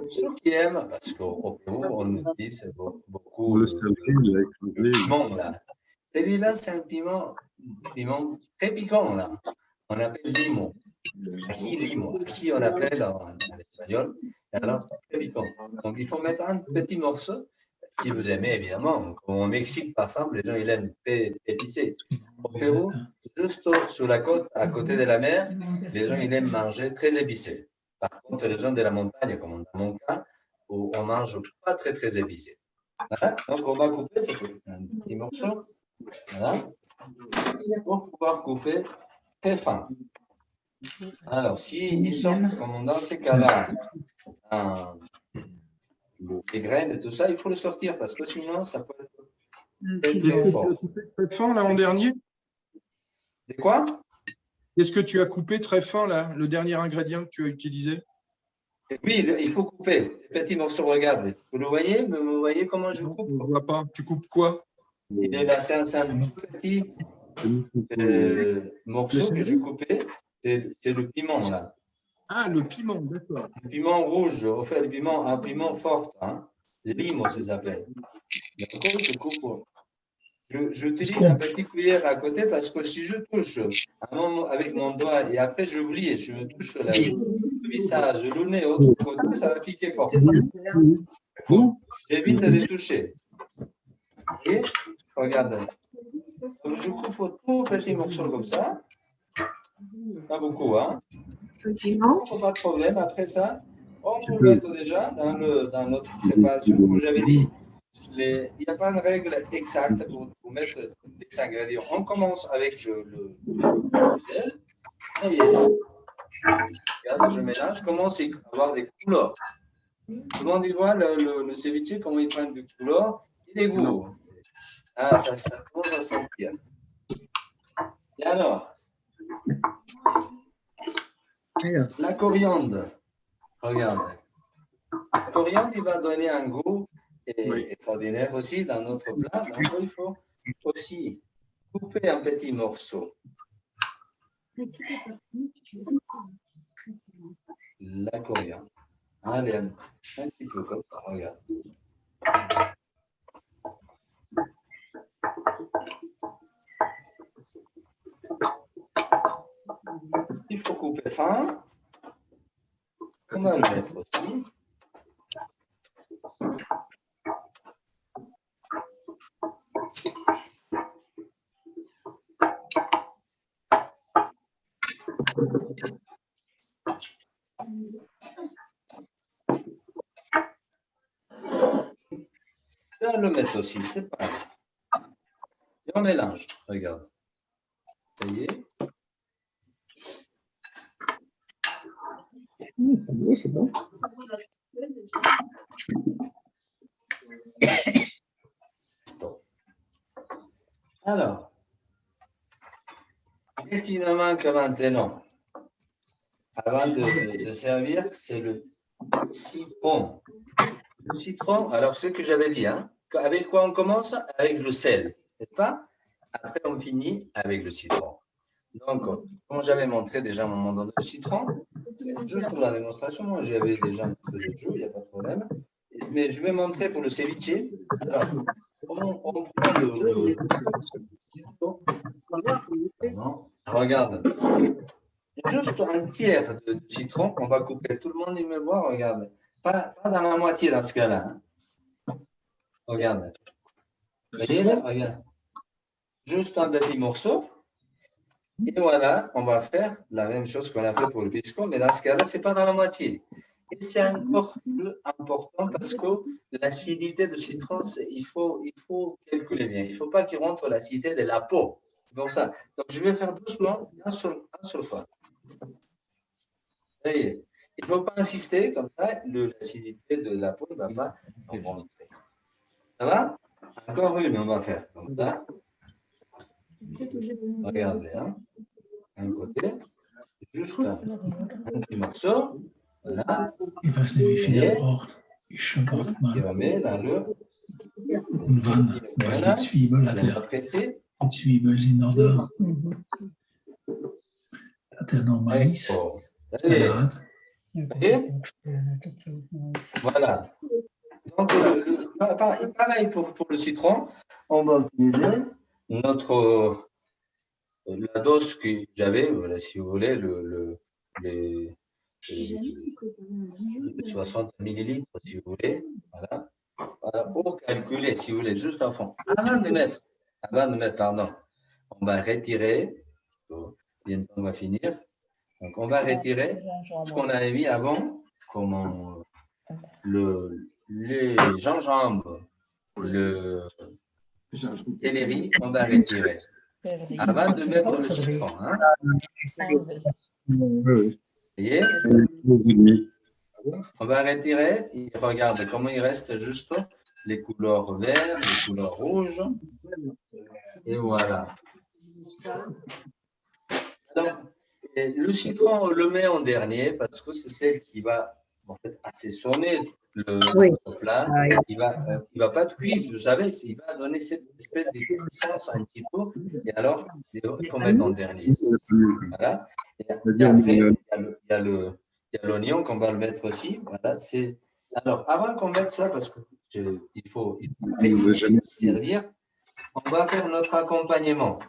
Ceux qui aiment, parce qu'au Pérou, on utilise beaucoup le piment là. Celui-là, c'est un piment très piquant là. On appelle limon. Ají on appelle en espagnol. Alors, très piquant. Donc, il faut mettre un petit morceau, si vous aimez évidemment. Comme au Mexique, par exemple, les gens ils aiment épicé. Au Pérou, juste sur la côte, à côté de la mer, les gens ils aiment manger très épicé. Par contre, les gens de la montagne, comme dans mon cas, où on ne mange pas très épicé. Voilà. Donc, on va couper un petit morceau. Voilà. Pour pouvoir couper très fin. Alors, s'ils sortent, comme dans ces cas-là, les graines et tout ça, il faut le sortir parce que sinon, ça peut être très fort. Tu as coupé très fin là en dernier? De quoi? Qu'est-ce que tu as coupé très fin là, le dernier ingrédient que tu as utilisé? Oui, il faut couper. Les petits morceaux, regardez. Vous le voyez? Vous voyez comment je coupe? On ne voit pas. Tu coupes quoi? Il est là, c'est un petit morceau que j'ai coupé. C'est le piment, là. Ah, le piment, d'accord. Le piment rouge, au fait, un piment fort. Hein. Limo, ça s'appelle. D'accord, je coupe. J'utilise un petit cuillère à côté parce que si je touche un moment avec mon doigt et après j'oublie et je me touche le visage, le nez, autre côté, ça va piquer fort. J'évite de toucher. Et regardez. Donc, je coupe tout petit morceau comme ça. Pas beaucoup, hein? Pas de problème. Après ça, on peut le mettre déjà dans notre préparation, comme j'avais dit. Il n'y a pas une règle exacte pour mettre les ingrédients. On commence avec le sel. Regarde, je mélange. Je commence à avoir des couleurs. Tout le monde y voit le ceviche, comment il prend du couleur et les goûts. Ah, ça commence à sentir. Et alors, la coriandre. Regardez. La coriandre, il va donner un goût extraordinaire aussi dans notre plat. Donc, il faut aussi couper un petit morceau. La coriandre. Allez, un petit peu comme ça, regarde. Il faut couper fin. On va le mettre aussi. Et on le met aussi, c'est pareil. Et on mélange, regarde. Ça y est. C'est bon. Alors, qu'est-ce qui nous manque maintenant? Avant de servir, c'est le citron. Le citron, alors ce que j'avais dit, hein, avec quoi on commence? Avec le sel, n'est-ce pas? Après, on finit avec le citron. Donc, comme j'avais montré déjà à un moment donné le citron, juste pour la démonstration, moi j'avais déjà un petit peu de jeu, il n'y a pas de problème. Mais je vais montrer pour le ceviche. Alors, on prend le non, regarde. Juste un tiers de citron qu'on va couper. Tout le monde il me voit, regarde. Pas dans la moitié dans ce cas-là. Hein. Regarde. Vous voyez là? Regarde. Juste un petit morceau. Et voilà, on va faire la même chose qu'on a fait pour le pisco, mais dans ce cas-là, ce n'est pas dans la moitié. Et c'est encore plus important parce que l'acidité du citron, il faut calculer bien. Il ne faut pas qu'il rentre l'acidité de la peau. C'est pour ça. Donc, je vais faire doucement, un seul fois. Il ne faut pas insister, comme ça, l'acidité de la peau ne va pas rentrer. Ça va? Encore une, on va faire comme ça. Regardez, hein. Un côté, juste un petit morceau. Voilà. Ich weiß nicht, wie viel er braucht. Ich brauche mal eine Wanne, weil die Zwiebel hat die Zwiebeln sind noch da. Hat er noch Mais, Salat. Voilà. Donc, pareil pour le citron, on va utiliser la dose que j'avais, voilà, si vous voulez, les 60 millilitres, si vous voulez. Voilà. Voilà, pour calculer, si vous voulez, juste en fond. Avant de mettre, pardon, on va retirer, bientôt on va finir. Donc, on va retirer ce qu'on avait mis avant, comme les gingembre, le céleri, on va retirer. Avant de mettre le citron. Hein? Vous voyez? On va retirer. Et regarde comment il reste juste les couleurs vertes, les couleurs rouges. Et voilà. Alors, le citron, on le met en dernier parce que c'est celle qui va en fait, assaisonner le Oui. plat. Il va pas cuire, vous savez, il va donner cette espèce de puissance un petit peu. Et alors, il faut mettre en dernier. Voilà. Et après, il y a l'oignon qu'on va le mettre aussi. Voilà. Alors, avant qu'on mette ça, parce qu'il faut servir, on va faire notre accompagnement.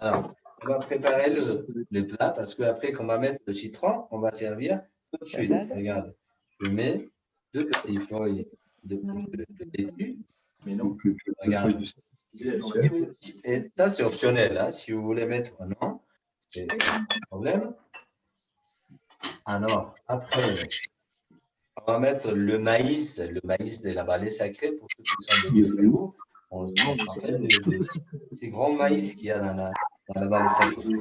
Alors, on va préparer le plat parce qu'après qu'on va mettre le citron, on va servir tout de suite. Regarde, je mets 2 petites feuilles de laitue. Mais non, regarde. Et ça, c'est optionnel. Hein, si vous voulez mettre un non, c'est pas de problème. Alors, après, on va mettre le maïs de la vallée sacrée pour ceux qui sont de Pérou. En fait, ces grands maïs qu'il y a dans la vallée sacrée.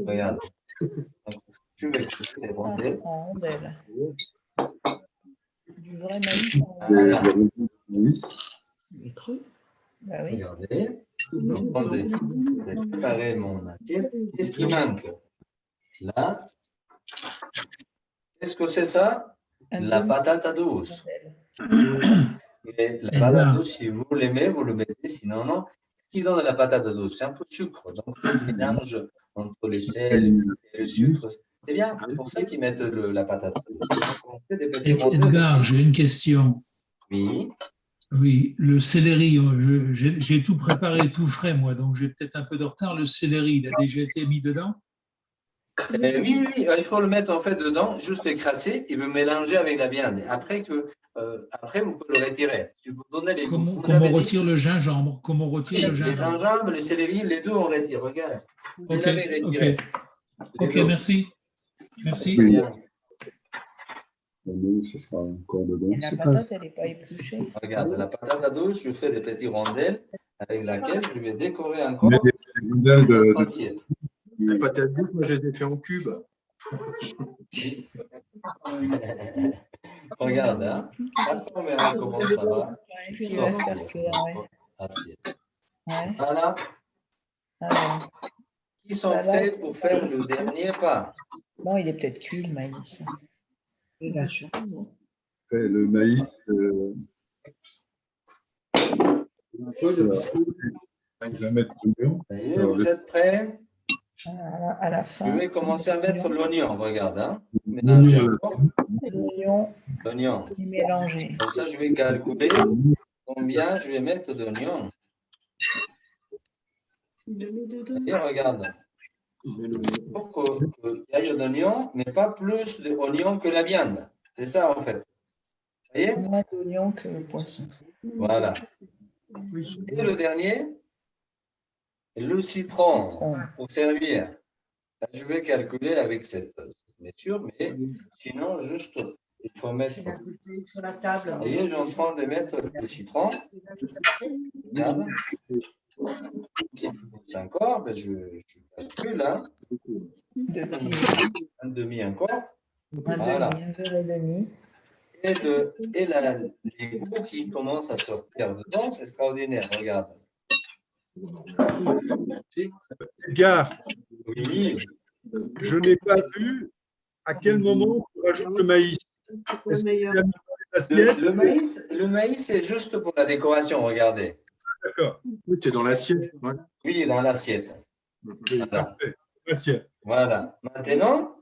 Regarde. Donc, je vais couper des rondelles. En rondelles. Du vrai maïs. Voilà. Du cru. Bah oui. Regardez. Attendez. Je vais préparer mon assiette. Qu'est-ce qui manque? Là. Qu'est-ce que c'est ça? La patate douce. Et la patate douce, si vous l'aimez, vous le mettez, sinon non. Ce qui donne la patate douce, c'est un peu de sucre. Donc, le mélange entre le sel et le sucre, c'est bien. C'est pour ça qu'ils mettent la patate douce. Edgar, j'ai une question. Oui. Oui, le céleri, j'ai tout préparé, tout frais, moi, donc j'ai peut-être un peu de retard. Le céleri, il a déjà été mis dedans? Oui, il faut le mettre en fait dedans, juste écraser et le mélanger avec la viande. Après, vous pouvez le retirer. Si vous donnez les Comment on retire le gingembre? Comment on retire le gingembre? Les gingembre, le céleri, les deux, on retire. Regarde. Ok, merci. Merci. Ce sera encore dedans. Et la patate, elle n'est pas épluchée. Regarde, la patate douce, je fais des petits rondelles avec laquelle je vais décorer encore notre assiette. La patate douce, moi, je les ai fait en cubes. Regarde, hein. Après, on verra comment ça va. Assiette. Voilà. Alors, qui sont prêts pour faire le dernier pas? Bon, il est peut-être cuit, le maïs. Il a chaud. Le maïs. Vous êtes prêts? À la fin. Je vais commencer à mettre l'oignon, regarde. Hein. Mélanger encore. L'oignon. Mélanger. Comme ça, je vais calculer combien je vais mettre d'oignons. Et regarde. Pour qu'il y ait d'oignons, mais pas plus d'oignons que la viande. C'est ça, en fait. Vous voyez? Moins d'oignons que le poisson. Voilà. Et le dernier, le citron pour servir. Là, je vais calculer avec cette mesure, mais sinon, juste, il faut mettre. Sur la table. Vous voyez, je suis en train de mettre le citron. Regarde. C'est encore, ben je calcule là. Un demi encore. Voilà. Et les goûts qui commencent à sortir dedans, c'est extraordinaire. Regarde. Edgar, oui. Je n'ai pas vu à quel moment on rajoute le maïs. Le maïs, c'est juste pour la décoration, regardez. D'accord. Oui, tu es dans l'assiette. Ouais. Oui, dans l'assiette. Voilà. L'assiette. Voilà. Maintenant,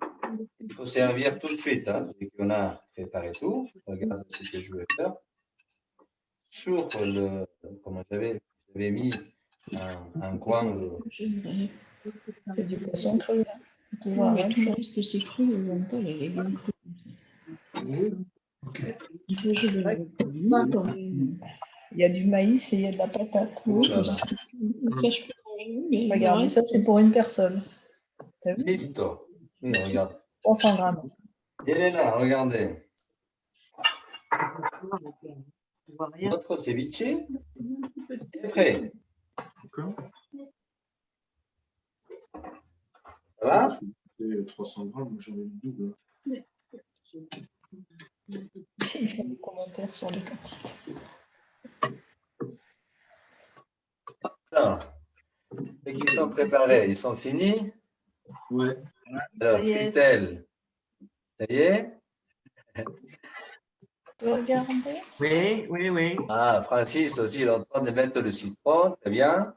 il faut servir tout de suite. Hein, dès qu'on a préparé tout, regardez ce que je vais faire. Sur le, comment j'avais mis un coin. C'est du poisson cru. Mais tout le reste, c'est cru, ils n'aiment pas les légumes crus. Ok. Il y a du maïs et il y a de la patate. Oui, voilà. Ça, je peux manger, mais regarde, ça, c'est pour une personne. Listo. Oui, regarde. 300 grammes. Elle est là, regardez. Notre ceviche est prêt. Ça va? 300 grammes, j'en ai le double. Il fait des commentaires sur les quantités. Alors, et qu'ils sont préparés, ils sont finis? Ouais. Alors, Christelle, ça y est? Regardez. Oui, oui, oui. Ah, Francis aussi, il est en train de mettre le citron, très bien.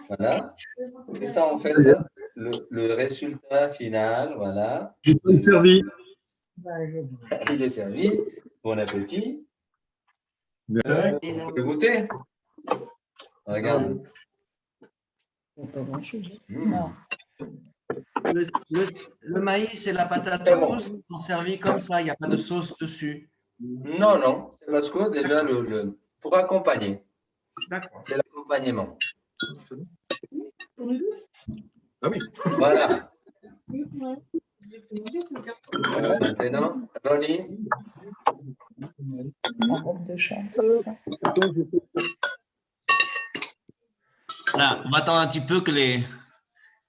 Voilà. C'est ça, en fait, le résultat final, voilà. J'ai pas servi. Il est servi. Bon appétit. Bien. On peut goûter. Regarde. Pas grand-chose. Le maïs et la patate rousse sont servis comme ça, il n'y a pas de sauce dessus. Non, non, c'est parce que déjà, pour accompagner. D'accord. C'est l'accompagnement. Ah oui. Voilà. Maintenant, Ronnie. En robe de chambre. Voilà, on va attendre un petit peu que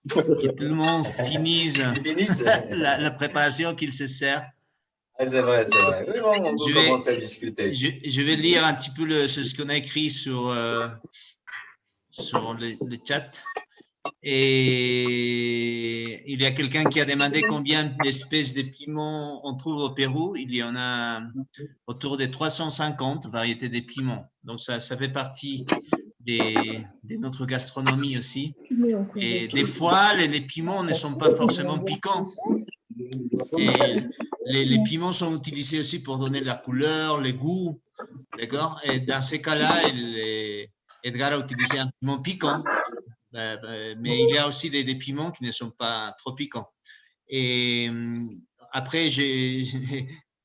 tout le monde finisse la préparation, qu'il se sert. Ah, c'est vrai, c'est vrai. Oui, bon, on peut commencer à discuter. Je vais lire un petit peu ce qu'on a écrit sur le chat. Et il y a quelqu'un qui a demandé combien d'espèces de piments on trouve au Pérou. Il y en a autour de 350 variétés de piments. Donc, ça fait partie de notre gastronomie aussi. Et des fois, les piments ne sont pas forcément piquants. Et les piments sont utilisés aussi pour donner la couleur, le goût. D'accord? Et dans ces cas-là, Edgar a utilisé un piment piquant. Mais il y a aussi des piments qui ne sont pas trop piquants. Et après,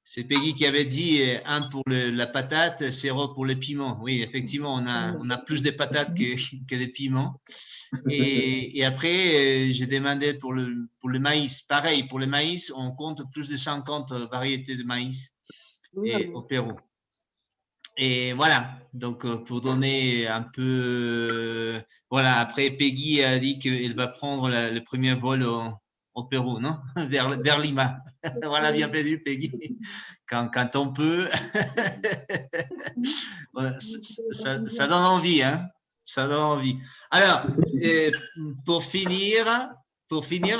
c'est Peggy qui avait dit 1 pour la patate, 0 pour les piments. Oui, effectivement, on a plus de patates que de piments. Et après, j'ai demandé pour le maïs. Pareil, pour le maïs, on compte plus de 50 variétés de maïs au Pérou. Et voilà, donc pour donner un peu... voilà, après Peggy a dit qu'elle va prendre le premier vol au Pérou, non? Vers Lima. Voilà, bien perdu Peggy. Quand on peut. Ça donne envie, hein? Ça donne envie. Alors, pour finir,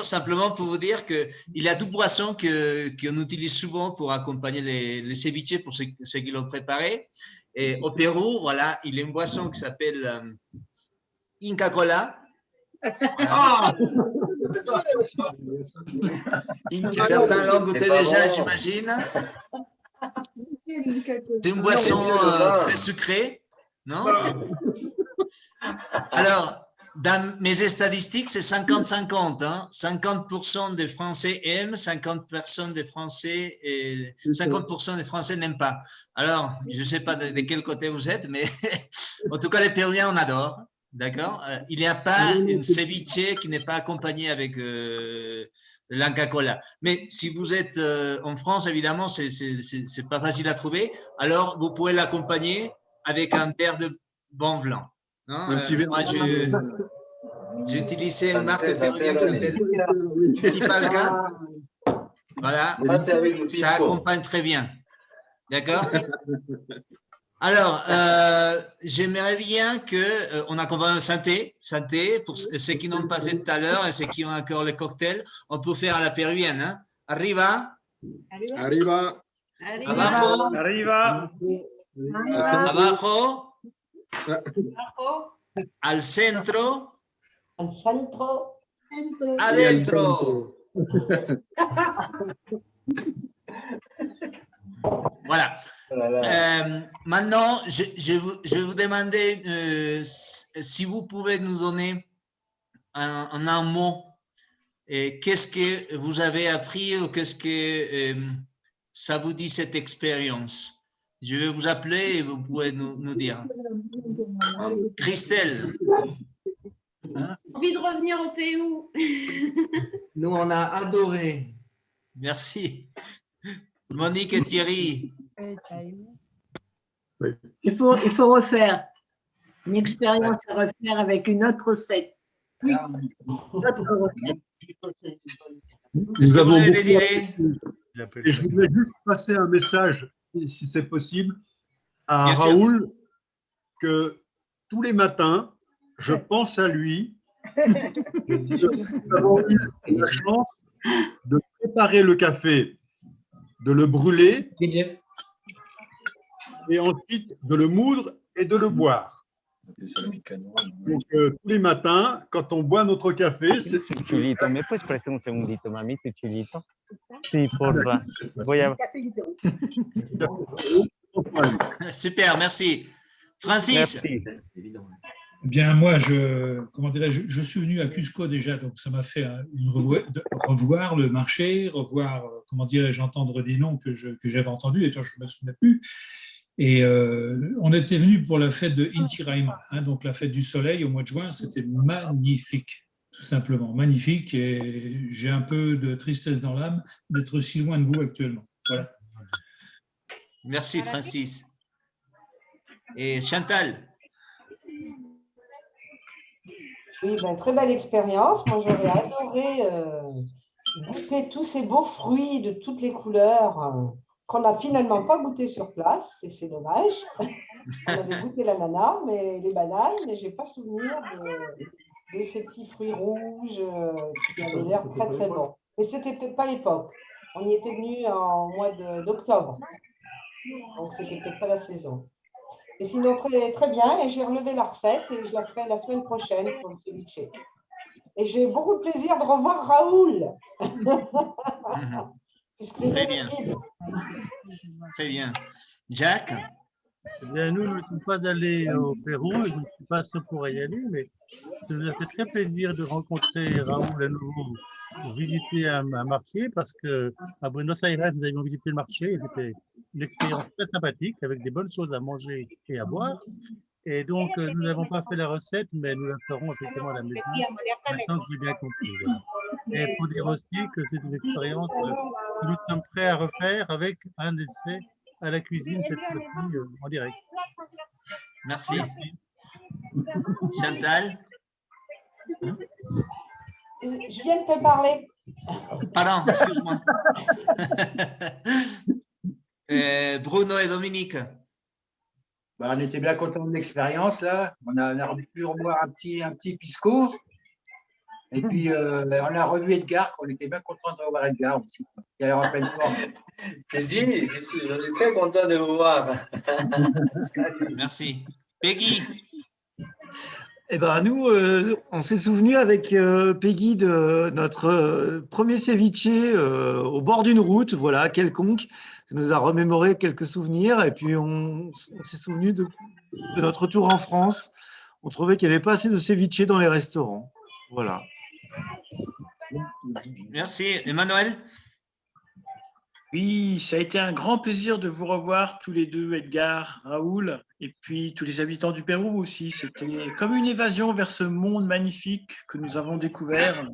simplement pour vous dire qu'il y a 2 boissons qu'on utilise souvent pour accompagner les ceviches pour ceux qui l'ont préparé. Et au Pérou, voilà, il y a une boisson qui s'appelle Inca Cola. Voilà. Certains l'ont goûté déjà, j'imagine. C'est une boisson très sucrée, non? Alors, dans mes statistiques, c'est 50-50. Hein? 50% des Français aiment, 50% des Français et 50% des Français n'aiment pas. Alors, je ne sais pas de quel côté vous êtes, mais en tout cas, les Péruviens, on adore. D'accord? Il n'y a pas une ceviche qui n'est pas accompagnée avec l'Inca Cola. Mais si vous êtes en France, évidemment, c'est pas facile à trouver. Alors, vous pouvez l'accompagner avec un verre de bon blanc. Moi, j'ai utilisé une marque péruvienne qui s'appelle Tipalca. Voilà, ça accompagne très bien. D'accord? Alors, j'aimerais bien qu'on accompagne le santé, pour ceux qui n'ont pas fait tout à l'heure et ceux qui ont encore le cocktail. On peut faire à la péruvienne. Hein? Arriba. Arriba. Arriba. Arriba. Abajo. Al centro. Al centro. Adentro. Voilà. Maintenant, je vais vous demander si vous pouvez nous donner en un mot qu'est-ce que vous avez appris ou qu'est-ce que ça vous dit cette expérience. Je vais vous appeler et vous pouvez nous dire. Christelle. Hein? Envie de revenir au Pérou. Nous, on a adoré. Merci. Monique et Thierry. Il faut refaire une expérience à refaire avec une autre recette. Oui, une autre recette. Nous avons beaucoup appris. Et je voudrais juste passer un message, si c'est possible, à Bien Raoul, que tous les matins, je pense à lui. Nous avons eu la chance de préparer le café de le brûler et ensuite de le moudre et de le boire. Donc, tous les matins, quand on boit notre café, c'est... Chulito, ¿me puedes prestar un segundito, mamito, Chulito? Sí, porfa. Voy a... Super, merci. Francis. Merci. Bien, moi, je suis venu à Cusco déjà, donc ça m'a fait revoir le marché, revoir, comment dirais-je, entendre des noms que j'avais entendus et je ne me souvenais plus. Et on était venu pour la fête de Inti Raymi, donc la fête du soleil au mois de juin. C'était magnifique, tout simplement, magnifique. Et j'ai un peu de tristesse dans l'âme d'être si loin de vous actuellement. Voilà. Merci, Francis. Et Chantal? Oui, ben, très belle expérience. Moi, j'aurais adoré goûter tous ces beaux fruits de toutes les couleurs qu'on n'a finalement pas goûté sur place, et c'est dommage. On avait goûté l'ananas, mais les bananes, mais je n'ai pas souvenir de ces petits fruits rouges qui avaient l'air très très bons. Mais ce n'était peut-être pas l'époque. On y était venu en mois d'octobre, donc ce n'était peut-être pas la saison. Et sinon, très, très bien, et j'ai relevé la recette et je la ferai la semaine prochaine pour le ceviche. Et j'ai beaucoup de plaisir de revoir Raoul. Très bien. Très bien. Jacques? Eh bien, nous ne sommes pas allés au Pérou, je ne suis pas sûr pour y aller, mais ça nous a fait très plaisir de rencontrer Raoul à nouveau pour visiter un marché, parce qu'à Buenos Aires, nous avions visité le marché et c'était une expérience très sympathique avec des bonnes choses à manger et à boire. Et donc, nous n'avons pas fait la recette, mais nous la ferons effectivement à la maison, maintenant que j'ai bien compris. Voilà. Et il faut dire aussi que c'est une expérience que nous sommes prêts à refaire avec un essai à la cuisine, cette fois-ci en direct. Merci. Chantal? Je viens de te parler. Pardon, excuse-moi. Bruno et Dominique? Bah, on était bien contents de l'expérience, là. On a pu revoir un petit pisco. Et puis, on a revu Edgar, on était bien contents de revoir Edgar aussi. Il a l'air en pleine forme. Je suis très content de vous voir. Merci. Peggy? Eh ben, nous, on s'est souvenu avec Peggy de notre premier ceviche au bord d'une route, voilà, quelconque. Ça nous a remémoré quelques souvenirs. Et puis, on s'est souvenu de notre retour en France. On trouvait qu'il n'y avait pas assez de ceviche dans les restaurants. Voilà. Merci. Emmanuel? Oui, ça a été un grand plaisir de vous revoir tous les deux, Edgar, Raoul, et puis tous les habitants du Pérou aussi. C'était comme une évasion vers ce monde magnifique que nous avons découvert.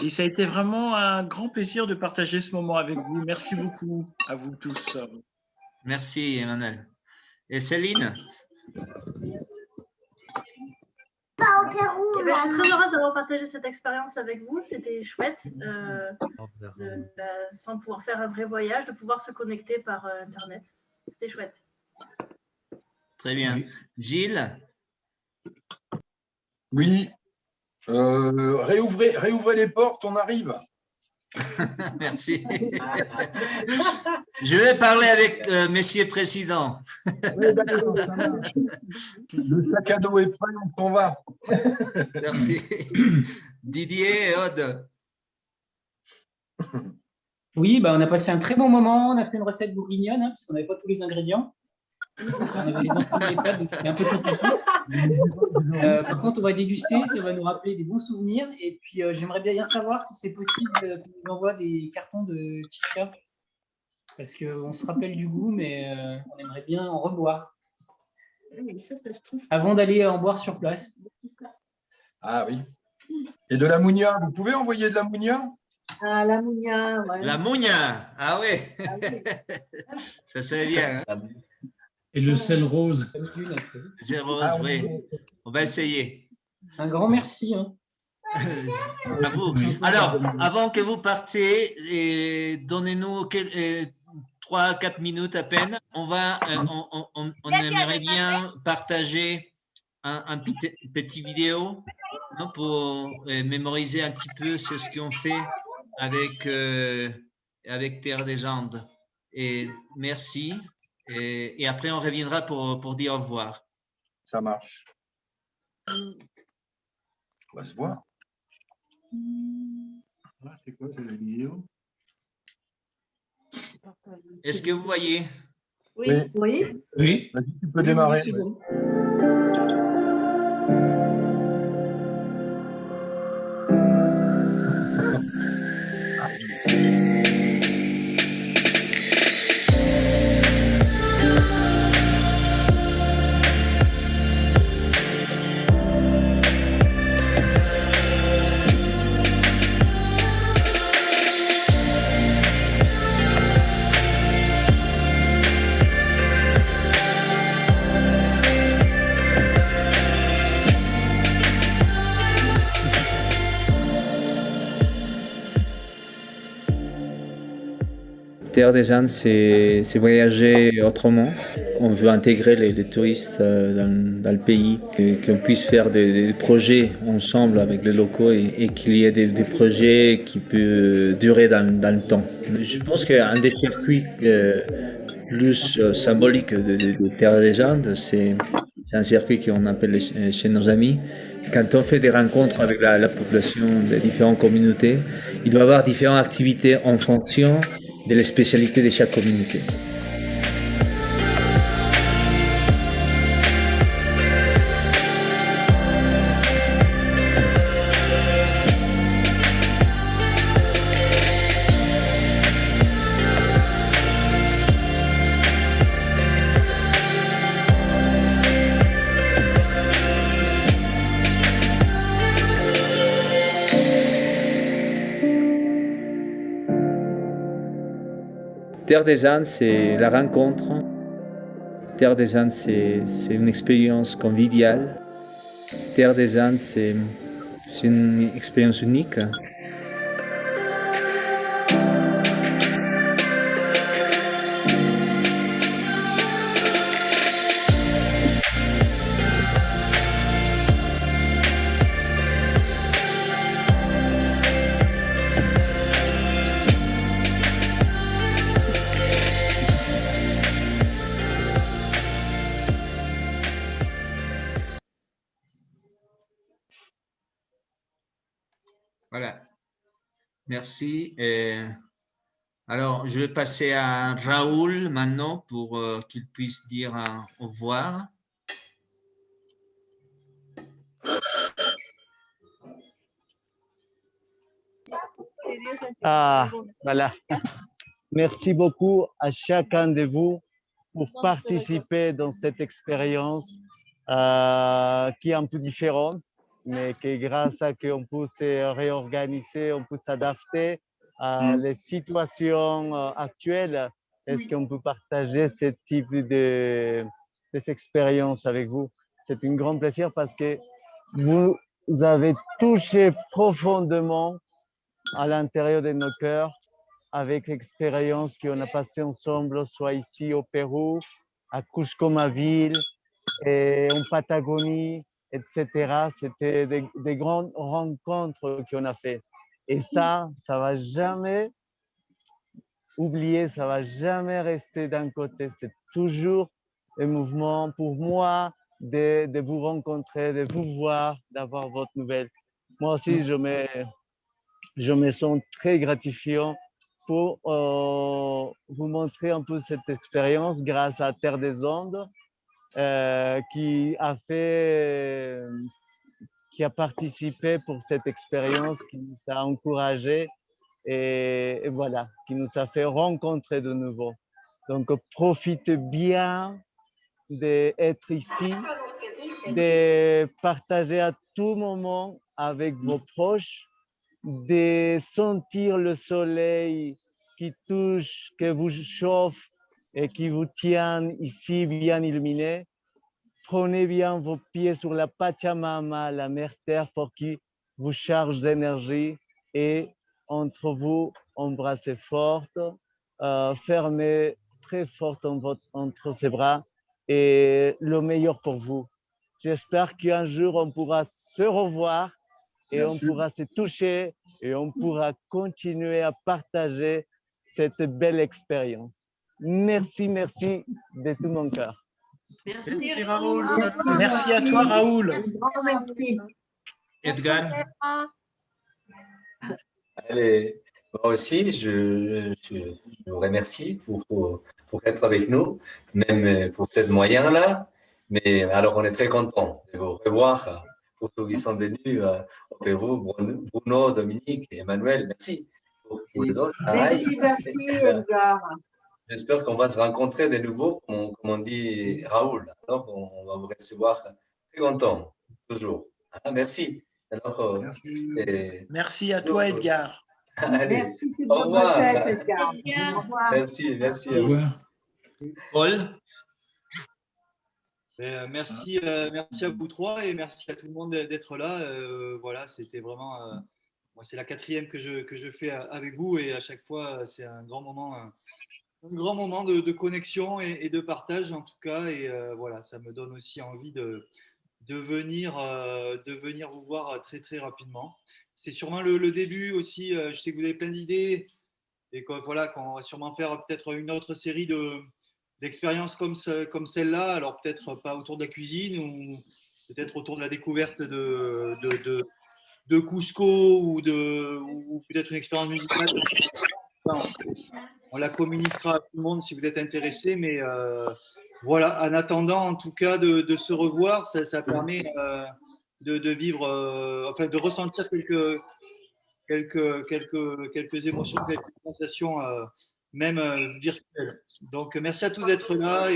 Et ça a été vraiment un grand plaisir de partager ce moment avec vous. Merci beaucoup à vous tous. Merci, Emmanuel. Et Céline? Pas au Pérou. Eh ben, je suis très heureuse d'avoir partagé cette expérience avec vous. C'était chouette, sans pouvoir faire un vrai voyage, de pouvoir se connecter par Internet. C'était chouette. Très bien. Gilles? Oui. Réouvrez les portes, on arrive. Merci. Je vais parler avec Monsieur Président. Oui, d'accord, ça marche. Le sac à dos est prêt, on s'en va. Merci. Didier et Aude. Oui, on a passé un très bon moment. On a fait une recette bourguignonne, parce qu'on n'avait pas tous les ingrédients. On avait les enfants de l'EHPAD, donc c'était un peu compliqué. Par contre, on va déguster, ça va nous rappeler des bons souvenirs. Et puis, j'aimerais bien savoir si c'est possible qu'on nous envoie des cartons de chicha. Parce qu'on se rappelle du goût, mais on aimerait bien en reboire. Avant d'aller en boire sur place. Ah oui. Et de la mounia, vous pouvez envoyer de la mounia? Ah, la mounia, ouais. La mounia, ah oui. Ça serait bien. Hein. Et le sel rose. Sel rose, oui. On va essayer. Un grand merci. Hein. À vous. Alors, avant que vous partiez, donnez-nous 3-4 minutes à peine. On aimerait bien partager un petit vidéo, non, pour mémoriser un petit peu ce qu'on fait avec Terre des Andes. Et merci. Et après, on reviendra pour dire au revoir. Ça marche. On va se voir. Ah, c'est quoi, c'est la vidéo? Est-ce que vous voyez? Oui. Oui. Oui. Vas-y, tu peux démarrer. C'est bon. Terre des Andes, c'est voyager autrement. On veut intégrer les touristes dans le pays, qu'on puisse faire des projets ensemble avec les locaux et qu'il y ait des projets qui peuvent durer dans le temps. Je pense qu'un des circuits plus symboliques de Terre des Andes, c'est un circuit qu'on appelle chez nos amis. Quand on fait des rencontres avec la population des différentes communautés, il doit y avoir différentes activités en fonction de la spécialité de chaque communauté. Terre des Andes, c'est la rencontre. Terre des Andes, c'est une expérience conviviale. Terre des Andes, c'est une expérience unique. Voilà. Merci. Alors, je vais passer à Raoul maintenant pour qu'il puisse dire au revoir. Ah, voilà. Merci beaucoup à chacun de vous pour participer dans cette expérience qui est un peu différente, mais que grâce à qu'on peut se réorganiser, on peut s'adapter à les situations actuelles. Est-ce qu'on peut partager ce type de expériences avec vous? C'est un grand plaisir parce que vous avez touché profondément à l'intérieur de nos cœurs avec l'expérience qu'on a passée ensemble, soit ici au Pérou, à Cusco, ma ville, et en Patagonie, etc. C'était des grandes rencontres qu'on a fait. Et ça ne va jamais oublier, ça ne va jamais rester d'un côté. C'est toujours un mouvement pour moi de vous rencontrer, de vous voir, d'avoir votre nouvelle. Moi aussi, je me sens très gratifiant pour vous montrer un peu cette expérience grâce à Terre des Andes qui a participé pour cette expérience, qui nous a encouragés et voilà, qui nous a fait rencontrer de nouveau. Donc, profitez bien d'être ici, de partager à tout moment avec vos proches, de sentir le soleil qui touche, qui vous chauffe et qui vous tient ici bien illuminé. Prenez bien vos pieds sur la Pachamama, la mère terre, pour qui vous charge d'énergie et entre vous, embrassez fort, fermez très fort entre ses bras et le meilleur pour vous. J'espère qu'un jour, on pourra se revoir et on pourra se toucher et on pourra continuer à partager cette belle expérience. merci, merci de tout mon cœur. Merci, Raoul. Raoul. Merci à toi, Raoul. Grand merci. Edgar. Allez, moi aussi, je vous remercie pour être avec nous, même pour ce moyen-là. Mais alors, on est très contents de vous revoir pour tous qui sont venus au Pérou, Bruno, Dominique, Emmanuel, merci. Pour les autres, Merci, merci, Edgar. J'espère qu'on va se rencontrer de nouveau, comme on dit Raoul. Alors, on va vous recevoir très content, toujours. Ah, merci. Alors, Merci à toi, Edgar. Allez, Merci, c'est au bonne revoir. recette, Edgar. Au revoir. Merci, merci à Au vous. revoir. Paul. Merci, merci à vous trois et merci à tout le monde d'être là. Voilà, c'était vraiment. Moi, c'est la 4e que je fais avec vous et à chaque fois, c'est un grand moment de connexion et de partage en tout cas. Et voilà, ça me donne aussi envie de venir vous voir très très rapidement. C'est sûrement le début aussi. Je sais que vous avez plein d'idées et qu'on va sûrement faire peut-être une autre série d'expériences comme celle-là. Alors peut-être pas autour de la cuisine ou peut-être autour de la découverte de Cusco ou peut-être une expérience musicale. On la communiquera à tout le monde si vous êtes intéressé, mais voilà, en attendant en tout cas de se revoir, ça permet de vivre, enfin de ressentir quelques émotions, quelques sensations, même virtuelles. Donc merci à tous d'être là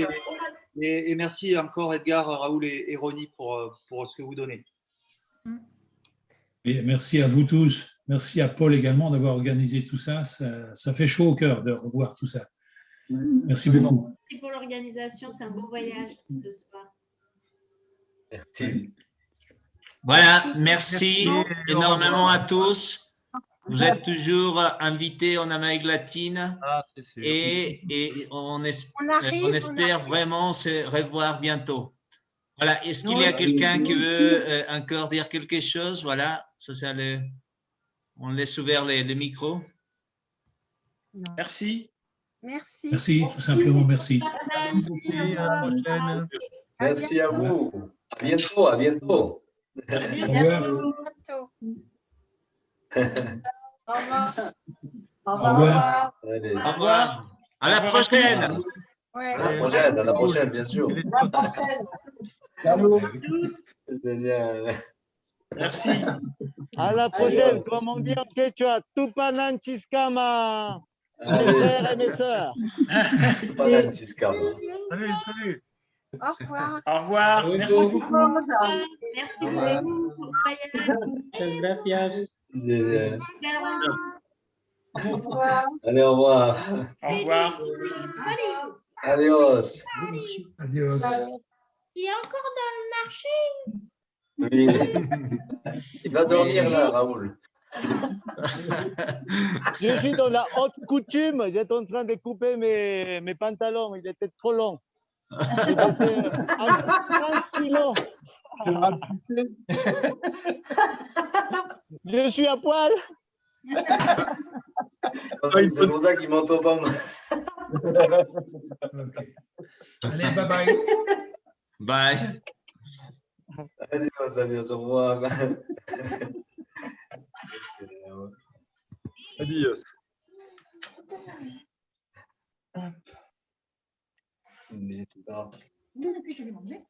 et merci encore Edgar, Raoul et Ronnie pour ce que vous donnez. Et merci à vous tous. Merci à Paul également d'avoir organisé tout ça. Ça fait chaud au cœur de revoir tout ça. Merci beaucoup. Merci pour l'organisation. C'est un beau voyage ce soir. Merci. Voilà, merci énormément à tous. Vous êtes toujours invités en Amérique latine et on espère vraiment se revoir bientôt. Voilà, est-ce qu'il y a quelqu'un qui veut encore dire quelque chose? Voilà, on laisse ouvert les micros. Merci. Merci. Merci, tout simplement, merci. Merci, à la prochaine. Merci à vous. À bientôt, à bientôt. Merci. Au revoir. Au revoir. Au Au revoir. Allez. Au revoir. À la prochaine. Ouais. À la prochaine, bien sûr. À la prochaine. Génial. Merci. À la prochaine, comme on dit en quechua, Tupananchiskama, mes frères et mes sœurs. Salut, salut. Au revoir. Au revoir. Merci beaucoup. Merci beaucoup pour le voyage. Muchas gracias. Génial. Au revoir. Allez, au revoir. Au revoir. Adios. Adios. Il est encore dans le marché. Oui. Il va dormir là, Raoul. Je suis dans la haute coutume. J'étais en train de couper mes pantalons. Ils étaient trop longs. J'ai passé 15 kilos. Je suis à poil. C'est pour ça qu'il m'entend pas. Okay. Allez, bye bye. Bye. Adios, adios, au revoir. Adios. Mais c'est pas grave. Depuis que j'ai mangé.